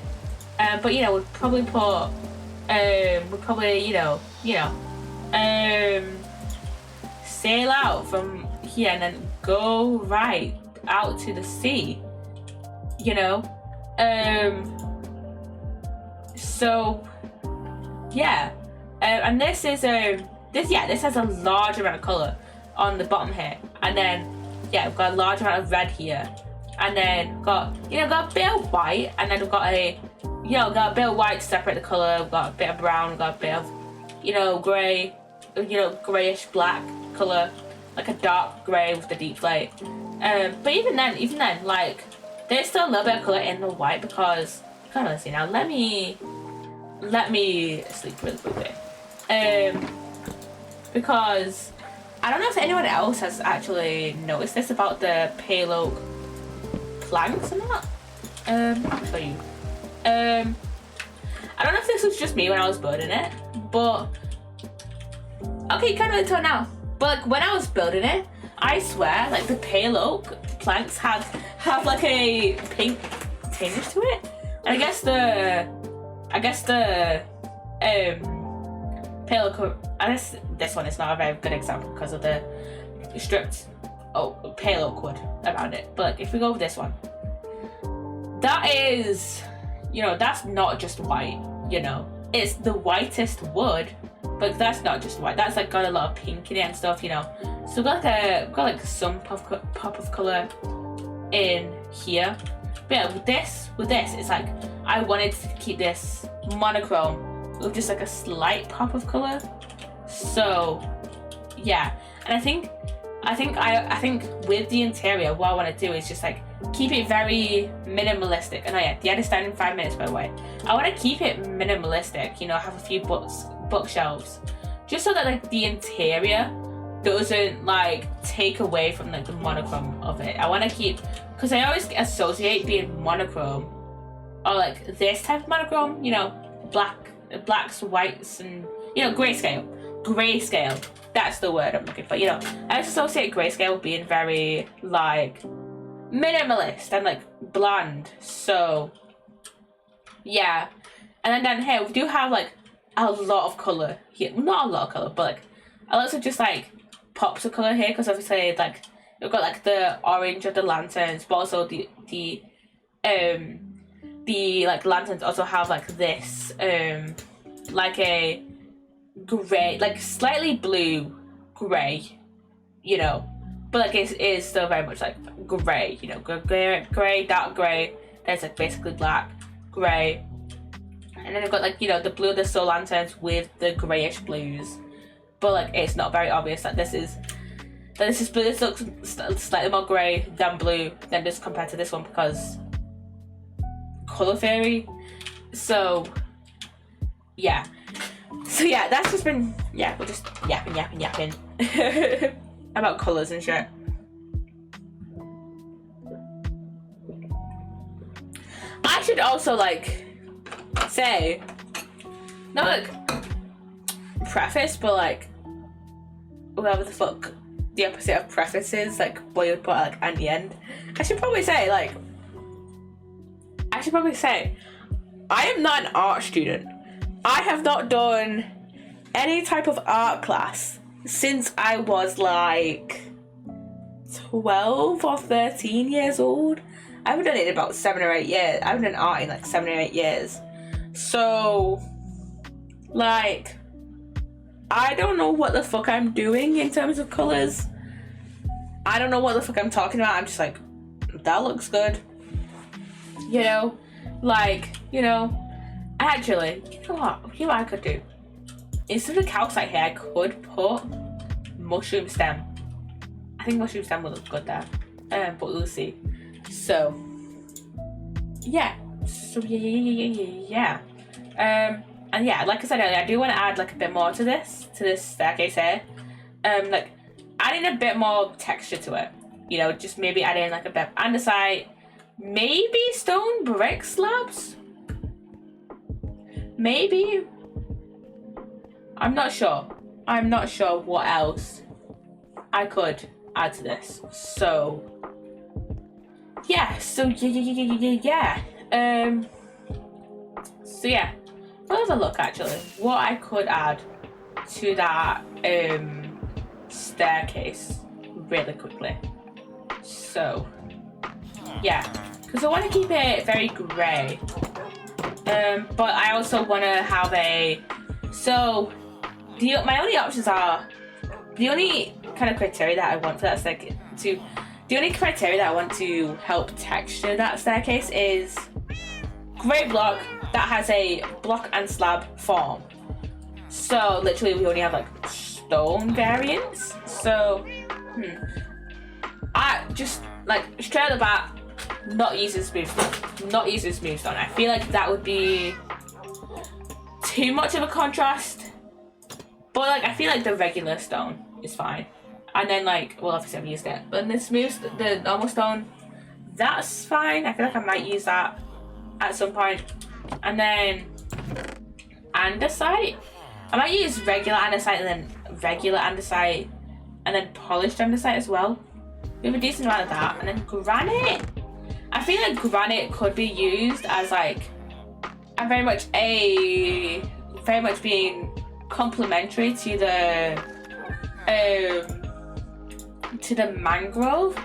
But you know, would probably put sail out from here and then go right out to the sea, you know. So yeah, and this is this has a large amount of colour on the bottom here, and then yeah, we've got a large amount of red here, and then got a bit of white, and then we've got got a bit of white to separate the colour. We've got a bit of brown, we've got a bit of grey, greyish black colour, like a dark grey with the deep light. But even then, like there's still a little bit of colour in the white because I can't really see now. Let me sleep really quickly. Because I don't know if anyone else has actually noticed this about the pale oak planks or not. I'll show you. I don't know if this was just me when I was building it, but okay, you can't really tell now. But like when I was building it, I swear, like the pale oak planks have like a pink tinge to it. And I guess the pale oak. I guess this one is not a very good example because of the stripped pale oak wood around it. But like, if we go with this one, that is, that's not just white. It's the whitest wood, but that's not just white. That's like got a lot of pink in it and stuff. So we've got like some pop of color in here. But yeah, with this, it's like I wanted to keep this monochrome with just like a slight pop of color. So yeah, and I think with the interior, what I want to do is just like keep it very minimalistic. And the end is starting in 5 minutes, by the way. I want to keep it minimalistic. Have a few bookshelves, just so that like the interior doesn't like take away from like the monochrome of it. I want to keep, because I always associate being monochrome or like this type of monochrome, blacks, whites, and grayscale. That's the word I'm looking for. I associate grayscale with being very like minimalist and like bland. So yeah, and then down here we do have like a lot of color here. Not a lot of color, but like a lot of just like pops of color here, because obviously like we've got like the orange of the lanterns, but also the like lanterns also have like this like a gray, like slightly blue gray, but like it is still very much like gray, gray, dark gray. There's like basically black, gray, and then I've got like the blue of the soul lanterns with the grayish blues, but like it's not very obvious that this is blue. This looks slightly more gray than blue than just compared to this one because color theory. So yeah, that's just been, we're just yapping about colors and shit. I should also like say, not like preface, but like whatever the fuck the opposite of preface is, like what you would put like at the end. I should probably say I am not an art student. I have not done any type of art class since I was like 12 or 13 years old. I haven't done it in about 7 or 8 years. I haven't done art in like 7 or 8 years. So, like, I don't know what the fuck I'm doing in terms of colours. I don't know what the fuck I'm talking about. I'm just like, that looks good. Actually, you know what I could do? Instead of calcite here, I could put mushroom stem. I think mushroom stem will look good there. But we'll see. So yeah. And yeah, like I said earlier, I do want to add like a bit more to this staircase here. Like adding a bit more texture to it. You know, just maybe adding like a bit of andesite, maybe stone brick slabs. Maybe. I'm not sure. I'm not sure what else I could add to this. So yeah. So yeah. So yeah. Let's have a look actually. What I could add to that staircase really quickly. So yeah, because I want to keep it very grey. But I also want to have a. So my only options are the only kind of criteria that I want for that staircase to. The only criteria that I want to help texture that staircase is grey block that has a block and slab form. So literally we only have like stone variants. So I just like straight out the bat not using smooth stone. Not using smooth stone. I feel like that would be too much of a contrast. But like I feel like the regular stone is fine. And then like, well obviously I've used it. But the normal stone, that's fine. I feel like I might use that at some point. And then andesite. I might use regular andesite and then regular andesite and then polished andesite as well. We have a decent amount of that. And then granite. I feel like granite could be used as like very much being complementary to the mangrove,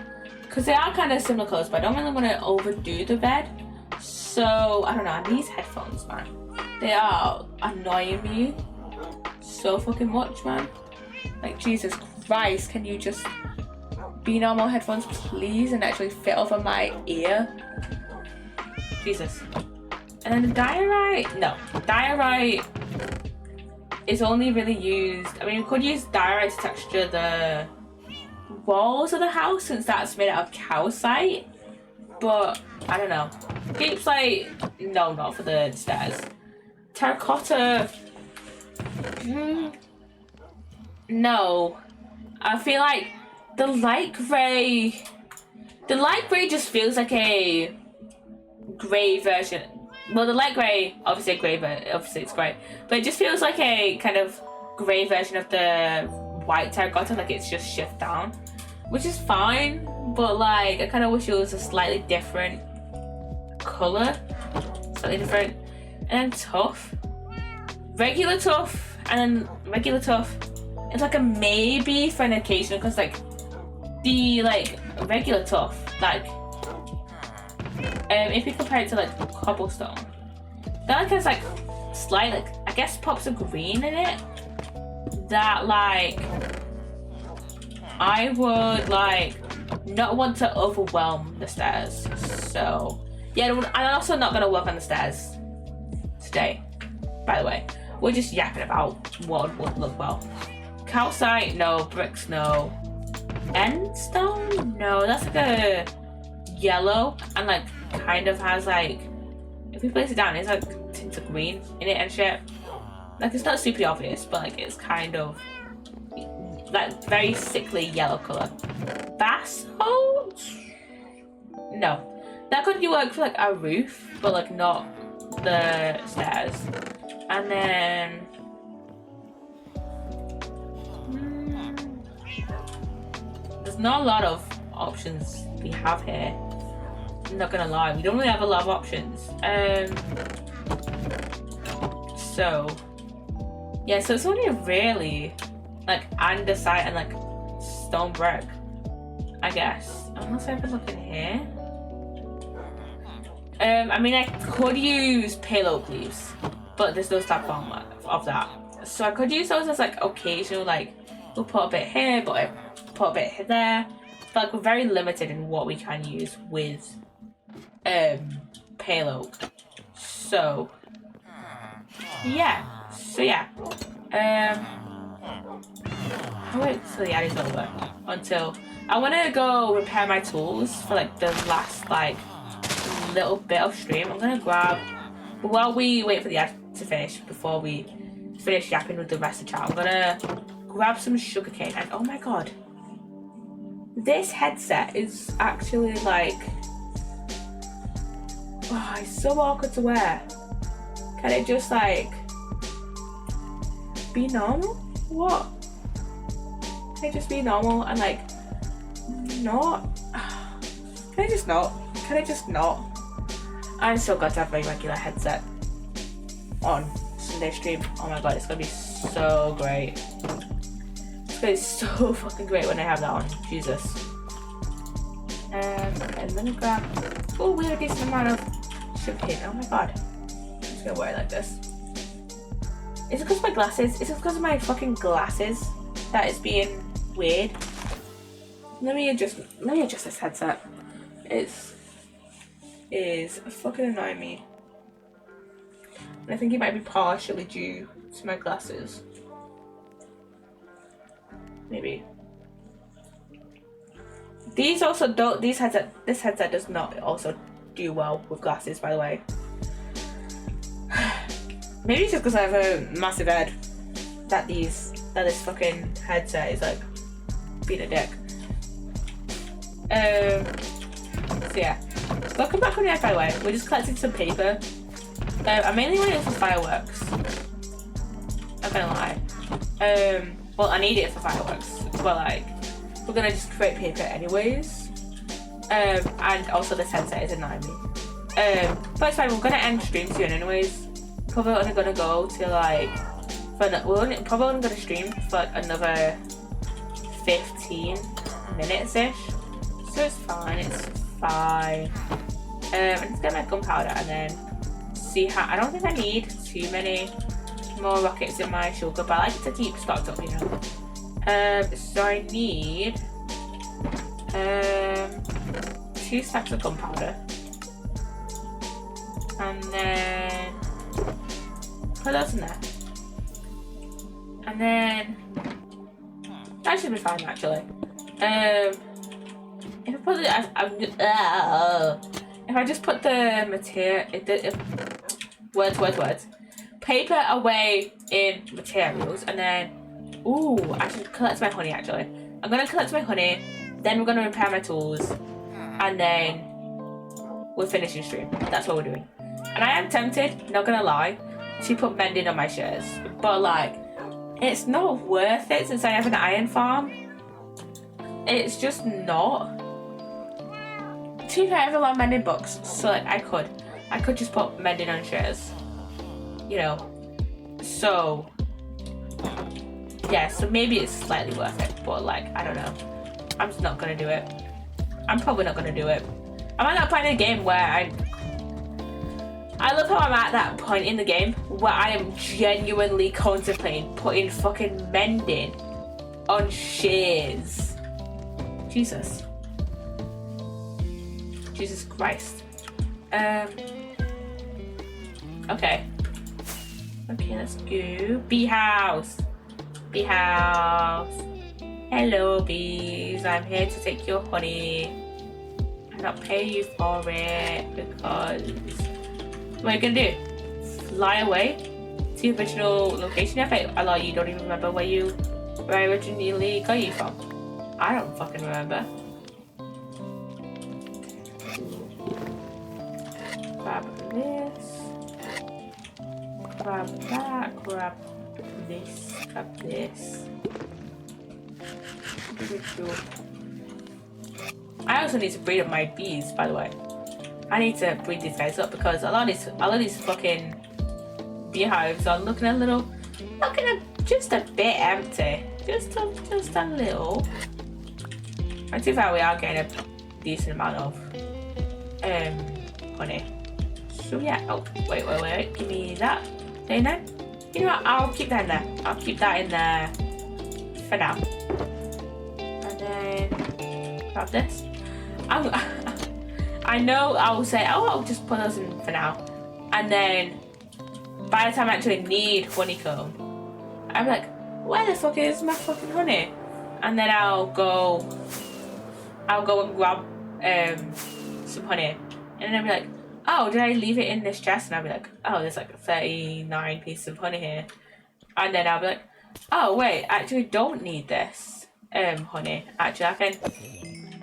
because they are kind of similar colours, but I don't really want to overdo the red. So I don't know. And these headphones, man, they are annoying me so fucking much, man. Like Jesus Christ, can you just be normal headphones, please, and actually fit over my ear? Jesus. And then the diorite, no, diorite is only really used. I mean, we could use diorite to texture the walls of the house since that's made out of calcite, but I don't know. Keeps like, no, not for the stairs. Terracotta, no. I feel like the light grey just feels like a grey version. Well, the light grey, obviously a grey, but obviously it's grey. But it just feels like a kind of grey version of the white terracotta, like it's just shift down, which is fine. But like, I kind of wish it was a slightly different colour, slightly different. And then tough, regular tough, and then regular tough. It's like a maybe for an occasional, because like the like regular tough, like if you compare it to like cobblestone, that like has like slight, like I guess pops of green in it that like I would like not want to overwhelm the stairs. So yeah, I'm also not gonna work on the stairs today, by the way. We're just yapping about what would look well. Calcite, no. Bricks, no. Endstone, no. That's like a yellow and like kind of has like, if we place it down, it's like tints of green in it and shit. Like it's not super obvious, but like it's kind of like very sickly yellow colour. Basalt, no. That could work for like a roof, but like not the stairs. And then there's not a lot of options we have here. I'm not gonna lie, we don't really have a lot of options. So yeah, so it's only really like andesite and like stone brick, I guess. Unless I could look in here. I mean, I could use pale oak leaves, but there's no stack form of that. So I could use those as like occasional, like we'll put a bit here, but I put a bit there. But like we're very limited in what we can use with pale oak. So yeah. I'll wait till the ad is over. Until I want to go repair my tools for like the last like little bit of stream. I'm gonna grab, while we wait for the ad to finish, before we finish yapping with the rest of the chat, I'm gonna grab some sugarcane. And oh my god, this headset is actually like, oh, it's so awkward to wear. Can it just like be normal? What? Can it just be normal and like not? Can it just not? Can it just not? I'm so glad to have my regular headset on Sunday stream. Oh my god, it's gonna be so great. It's gonna be so fucking great when I have that on. Jesus. And let me grab, oh, we have a decent amount of sugarcane. Oh my god. I'm just gonna wear it like this. Is it because of my glasses? Is it because of my fucking glasses that it's being weird? Let me adjust this headset. It is fucking annoying me. And I think it might be partially due to my glasses. Maybe. This headset does not also do well with glasses, by the way. Maybe it's just because I have a massive head that this fucking headset is like being a dick. So yeah. Welcome back on the air, by the way. We're just collecting some paper. I mainly want it for fireworks. Not gonna lie. Well, I need it for fireworks, but like, we're gonna just create paper anyways. And also this headset is annoying me. But it's fine, we're gonna end stream soon anyways. Probably only gonna go to like, we're probably only gonna stream for another 15 minutes-ish. So it's fine, it's fine. I'm just get my gunpowder and then see how, I don't think I need too many more rockets in my sugar, but I like to keep stocked up, you know. So I need 2 stacks of gunpowder. And then put those in there. And then that should be fine actually. If I put if I just put the material, words, paper away in materials, and then, ooh, I should collect my honey actually. I'm gonna collect my honey, then we're gonna repair my tools, and then we're finishing stream. That's what we're doing. And I am tempted, not gonna lie, to put mending on my shirts, but like, it's not worth it since I have an iron farm. It's just not. To be fair, I have a lot of mending books, so like I could just put mending on shirts, you know. So yeah, so maybe it's slightly worth it, but like I don't know. I'm just not gonna do it. I'm probably not gonna do it. I'm at that point in the game where I love how I'm at that point in the game where I am genuinely contemplating putting fucking mending on shears. Jesus Christ. Okay, let's go. Bee house. Hello, bees. I'm here to take your honey. And I'll pay you for it because what are you gonna do? Fly away to your original location? If I lie, you don't even remember where I originally got you from. I don't fucking remember. Grab this. Grab that. Grab this. Grab this. I also need to breed up my bees, by the way. I need to breed these guys up because a lot of these fucking beehives are looking just a bit empty. Just a little. And too far we are getting a decent amount of honey. So yeah, oh wait, give me that. Stay in there. You know what, I'll keep that in there. I'll keep that in there for now. And then grab this. I know I'll say, oh, I'll just put those in for now. And then by the time I actually need honeycomb, I'm like, where the fuck is my fucking honey? and then I'll go and grab some honey, and then I'll be like, oh, did I leave it in this chest? And I'll be like, oh, there's like 39 pieces of honey here, and then I'll be like, oh wait, actually I don't need this honey. Actually, I can.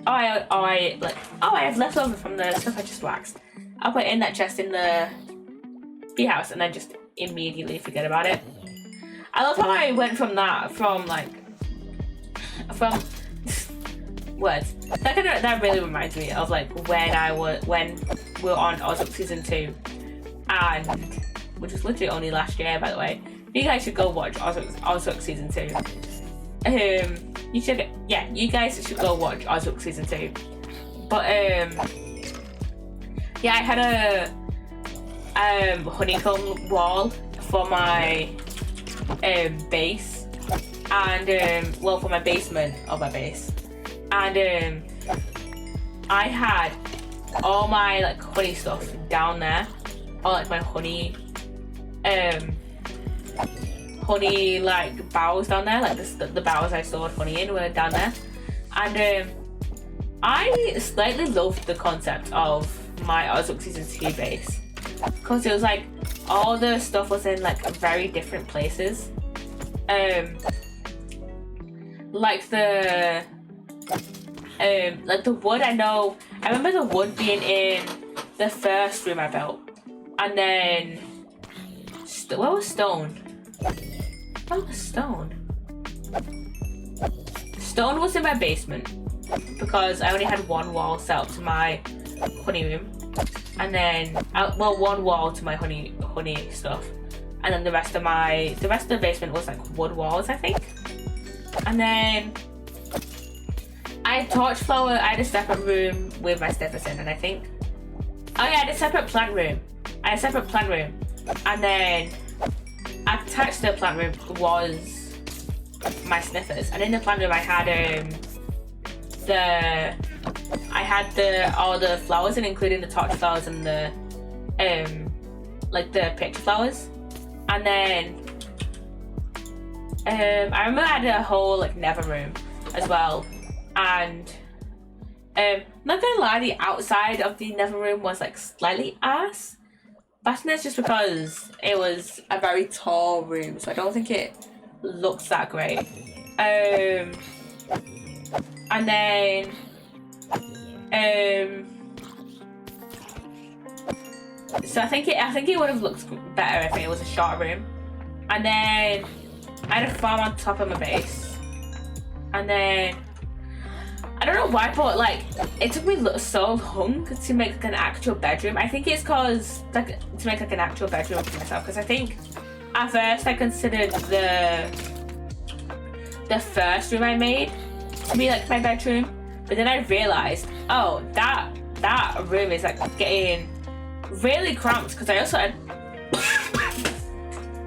I have leftover from the stuff I just waxed. I'll put it in that chest in the bee house, and then just immediately forget about it. I love how I went from words. That really reminds me of like when we were on Ozark season 2, and which was literally only last year, by the way. You guys should go watch Ozark season 2. You guys should go watch Ozark season 2. But yeah, I had a honeycomb wall for my base, and for my basement of my base, and I had all my like honey stuff down there, all like my honey like barrels down there, like the barrels I stored honey in were down there, and I slightly loved the concept of my Ozark season 2 base, because it was like all the stuff was in like very different places. Like the wood, I remember the wood being in the first room I built, and then where was stone? Where was stone? Stone was in my basement, because I only had one wall set up to my honey room, and then one wall to my honey stuff, and then the rest of the basement was like wood walls, I think. And then I had torch flower. I had a separate room with my snippers in, and I think I had a separate plant room. And then attached to the plant room was my sniffers, and in the plant room I had all the flowers, and including the torch flowers and the like the picture flowers. And then I remember I had a whole like nether room as well, and not gonna lie, the outside of the nether room was like slightly ass, but I think that's just because it was a very tall room, so I don't think it looks that great. And then so I think it would have looked better if it was a short room. And then I had a farm on top of my base, and then I don't know why, but like it took me so long to make like an actual bedroom. I think it's cause like to make like an actual bedroom for myself, because I think at first I considered the first room I made to be like my bedroom, but then I realized, oh, that room is like getting really cramped, because I also had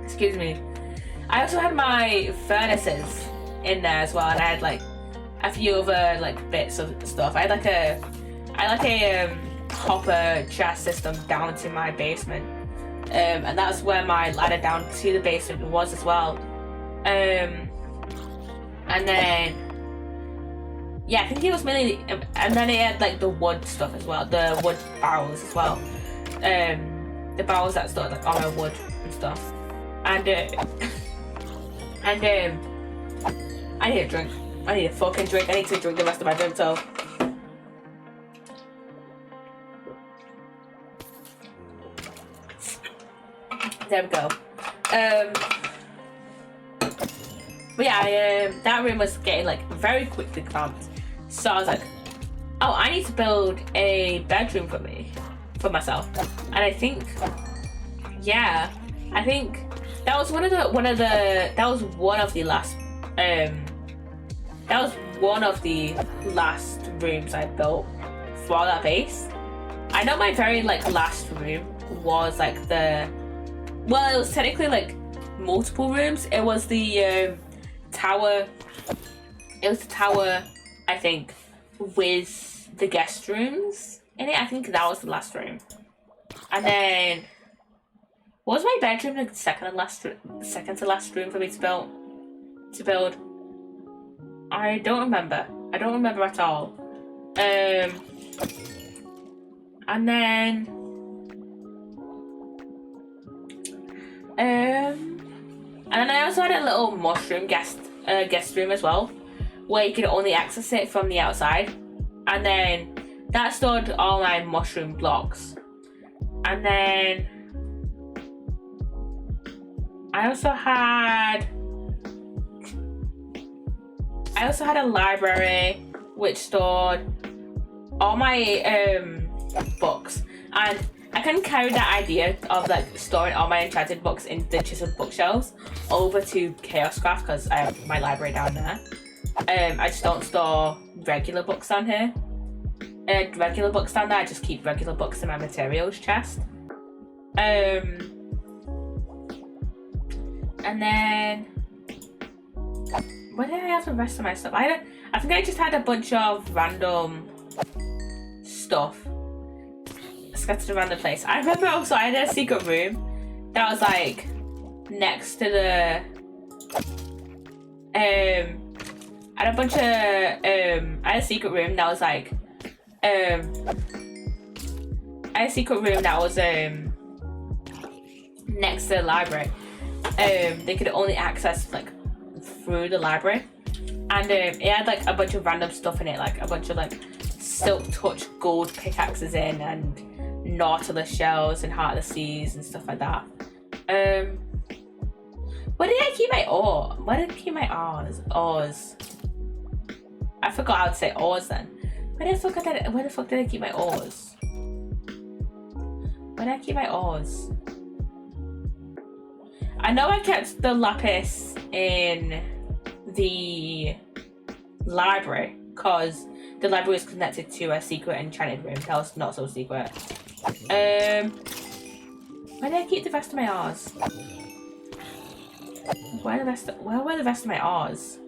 excuse me, I also had my furnaces in there as well, and I had like a few other like bits of stuff. I had like a hopper chest system down to my basement, and that's where my ladder down to the basement was as well. And then yeah, I think it was mainly, and then it had like the wood stuff as well, the wood barrels as well, the barrels that stored like all my wood and stuff. And I need a drink. I need a fucking drink. I need to drink the rest of my drink, so. There we go. But yeah, that room was getting like very quickly cramped. So I was like, oh, I need to build a bedroom for myself. And I think, yeah, I think that was one of the last rooms I built for that base. I know my very like last room was like it was technically like multiple rooms. It was the tower. It was the tower, I think, with the guest rooms in it. I think that was the last room. And then was my bedroom like second to last room for me to build? I don't remember. I don't remember at all. And then I also had a little mushroom guest room as well, where you could only access it from the outside. And then that stored all my mushroom blocks. And then I also had a library which stored all my books, and I can carry that idea of like storing all my enchanted books in the chiseled bookshelves over to Chaoscraft because I have my library down there. I just don't store regular books down here. Regular books down there, I just keep regular books in my materials chest. And then where did I have the rest of my stuff? I think I just had a bunch of random stuff scattered around the place. I remember also I had a secret room that was like next to the I had a bunch of I had a secret room that was like I had a secret room that was next to the library. They could only access like through the library, and it had like a bunch of random stuff in it, like a bunch of like silk touch gold pickaxes in, and nautilus shells and heart of the seas and stuff like that. Where did I keep my ore? Where did I keep my ores? I forgot how to say ores then. Where the fuck did I keep my ores? Where did I keep my ores? I know I kept the lapis in the library because the library was connected to a secret enchanted room. That was not so secret. Where did I keep the rest of my ores? Where were the rest of my ores?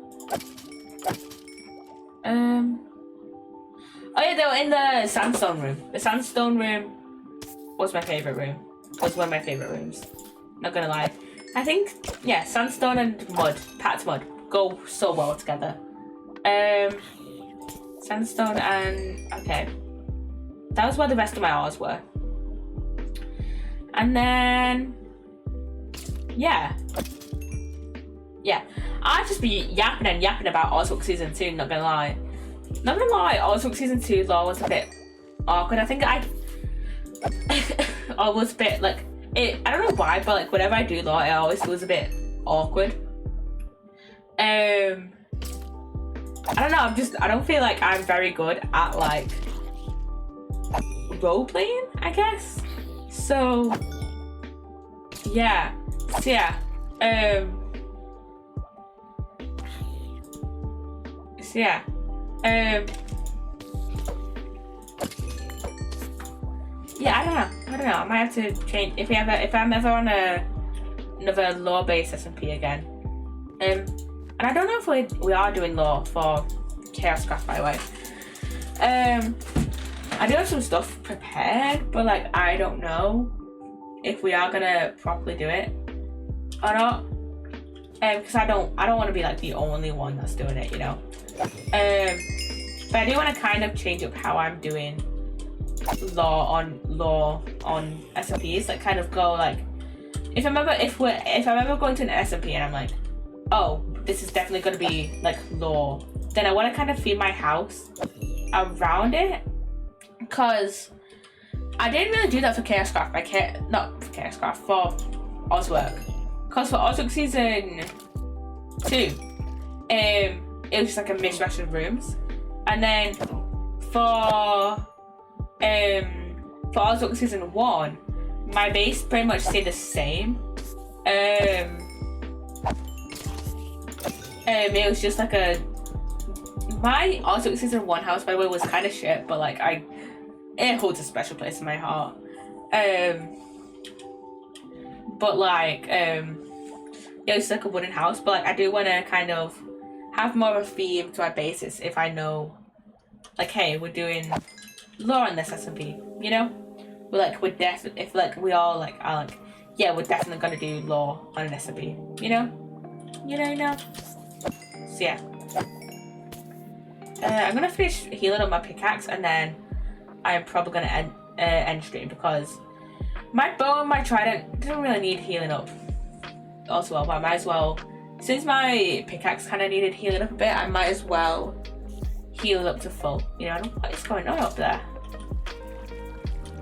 Oh yeah, they were in the sandstone room. The sandstone room was my favourite room. Was one of my favourite rooms. Not gonna lie. I think, yeah, sandstone and mud, packed mud, go so well together. Sandstone and, okay. That was where the rest of my ores were. And then, yeah. I'd just be yapping about Ozbook Season 2, not gonna lie. Ozbook Season 2 lore was a bit awkward. I think I was a bit, like, I don't know why, but like whenever I do lore, it always feels a bit awkward. I don't know, I don't feel like I'm very good at like role playing, I guess. So yeah. Yeah, I don't know. I might have to change if I'm ever on another lore-based SMP again. And I don't know if we are doing lore for Chaoscraft, by the way. I do have some stuff prepared, but like I don't know if we are gonna properly do it or not. Because I don't want to be like the only one that's doing it, you know. But I do want to kind of change up how I'm doing lore on SMPs. Like kind of go like if I'm ever going to an SMP and I'm like, oh, this is definitely going to be like lore, then I want to kind of feed my house around it, because I didn't really do that for Chaoscraft. Not for Chaoscraft, for Ozwork. Because for Ozwork Season 2, it was just like a mishmash of rooms. And then for Ozwork Season 1, my base pretty much stayed the same. It was just like my Ozwork Season 1 house, by the way, was kind of shit, but like it holds a special place in my heart. But like yeah, it's like a wooden house, but like I do want to kind of have more of a theme to our bases. If I know, like, hey, we're doing lore in this SMP, you know, we're definitely, if like we all like are like, yeah, we're definitely gonna do lore on an SMP, you know. So yeah. I'm gonna finish healing up my pickaxe, and then I'm probably gonna end stream, because my bow and my trident doesn't really need healing up as well, but I might as well, since my pickaxe kind of needed healing up a bit, I might as well heal it up to full. You know, what is going on up there?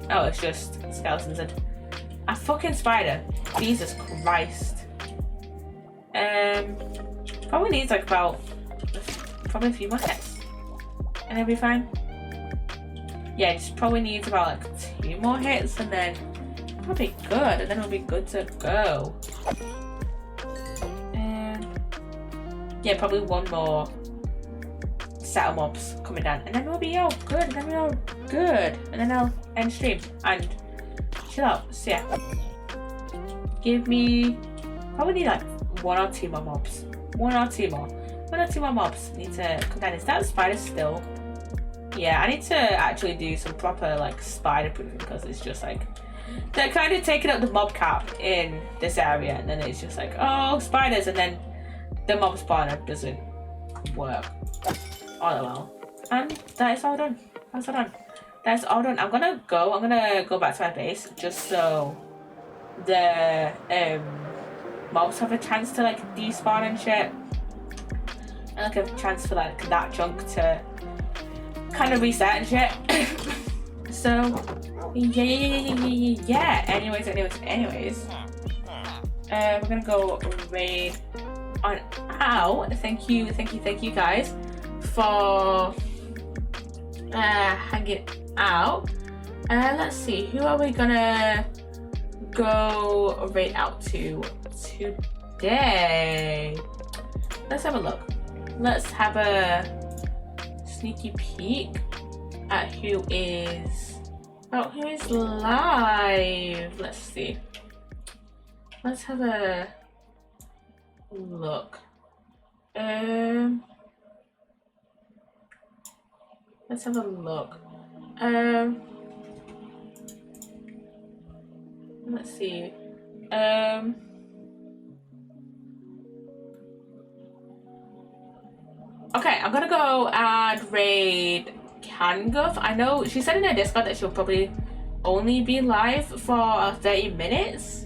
Oh, it's just skeletons and a fucking spider. Jesus Christ. Probably needs like about probably a few more hits, and it'll be fine. Yeah, it just probably needs about like 2 more hits, and then it'll be good, and then it'll be good to go. Yeah, probably 1 more set of mobs coming down, and then we'll be all good, and then we're all good, and then I'll end stream and chill out. So yeah, give me, probably need like 1 or 2 more mobs. 1 or 2 more. 1 or 2 more mobs need to come down. Is that spider still? Yeah, I need to actually do some proper like spider proofing, because it's just like they're kind of taking up the mob cap in this area, and then it's just like, oh, spiders, and then the mob spawner doesn't work all well. And that is all done. That's all done. That's all done. I'm gonna go back to my base, just so the mobs have a chance to like despawn and shit, and like a chance for like that chunk to kind of reset and shit. So yeah. Anyways, we're gonna go raid on out. Thank you guys for hanging out. Let's see, who are we gonna go raid out to today? Let's have a look. Let's have a sneaky peek at who is live. Let's see. Let's have a look. Let's have a look. Let's see. Okay, I'm gonna go and raid Canguff. I know she said in her Discord that she'll probably only be live for 30 minutes.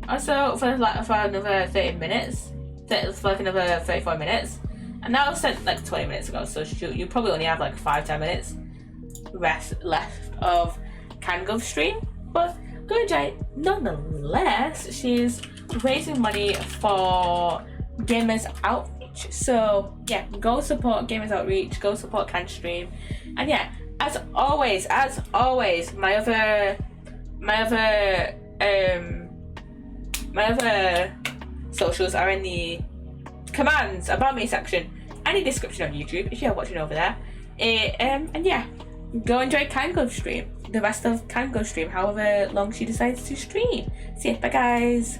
Also for another 30 minutes. For like another 34 minutes. And that was sent like 20 minutes ago, so you probably only have like 5-10 minutes left of Canguff's stream. But go enjoy it nonetheless. She's raising money for Gamers Outreach. So yeah, go support Gamers Outreach, go support Can Stream. And yeah, as always, my other socials are in the commands about me section and the description on YouTube if you're watching over there. And yeah, go enjoy Canguff's stream, the rest of Canguff's stream, however long she decides to stream. See ya, bye guys.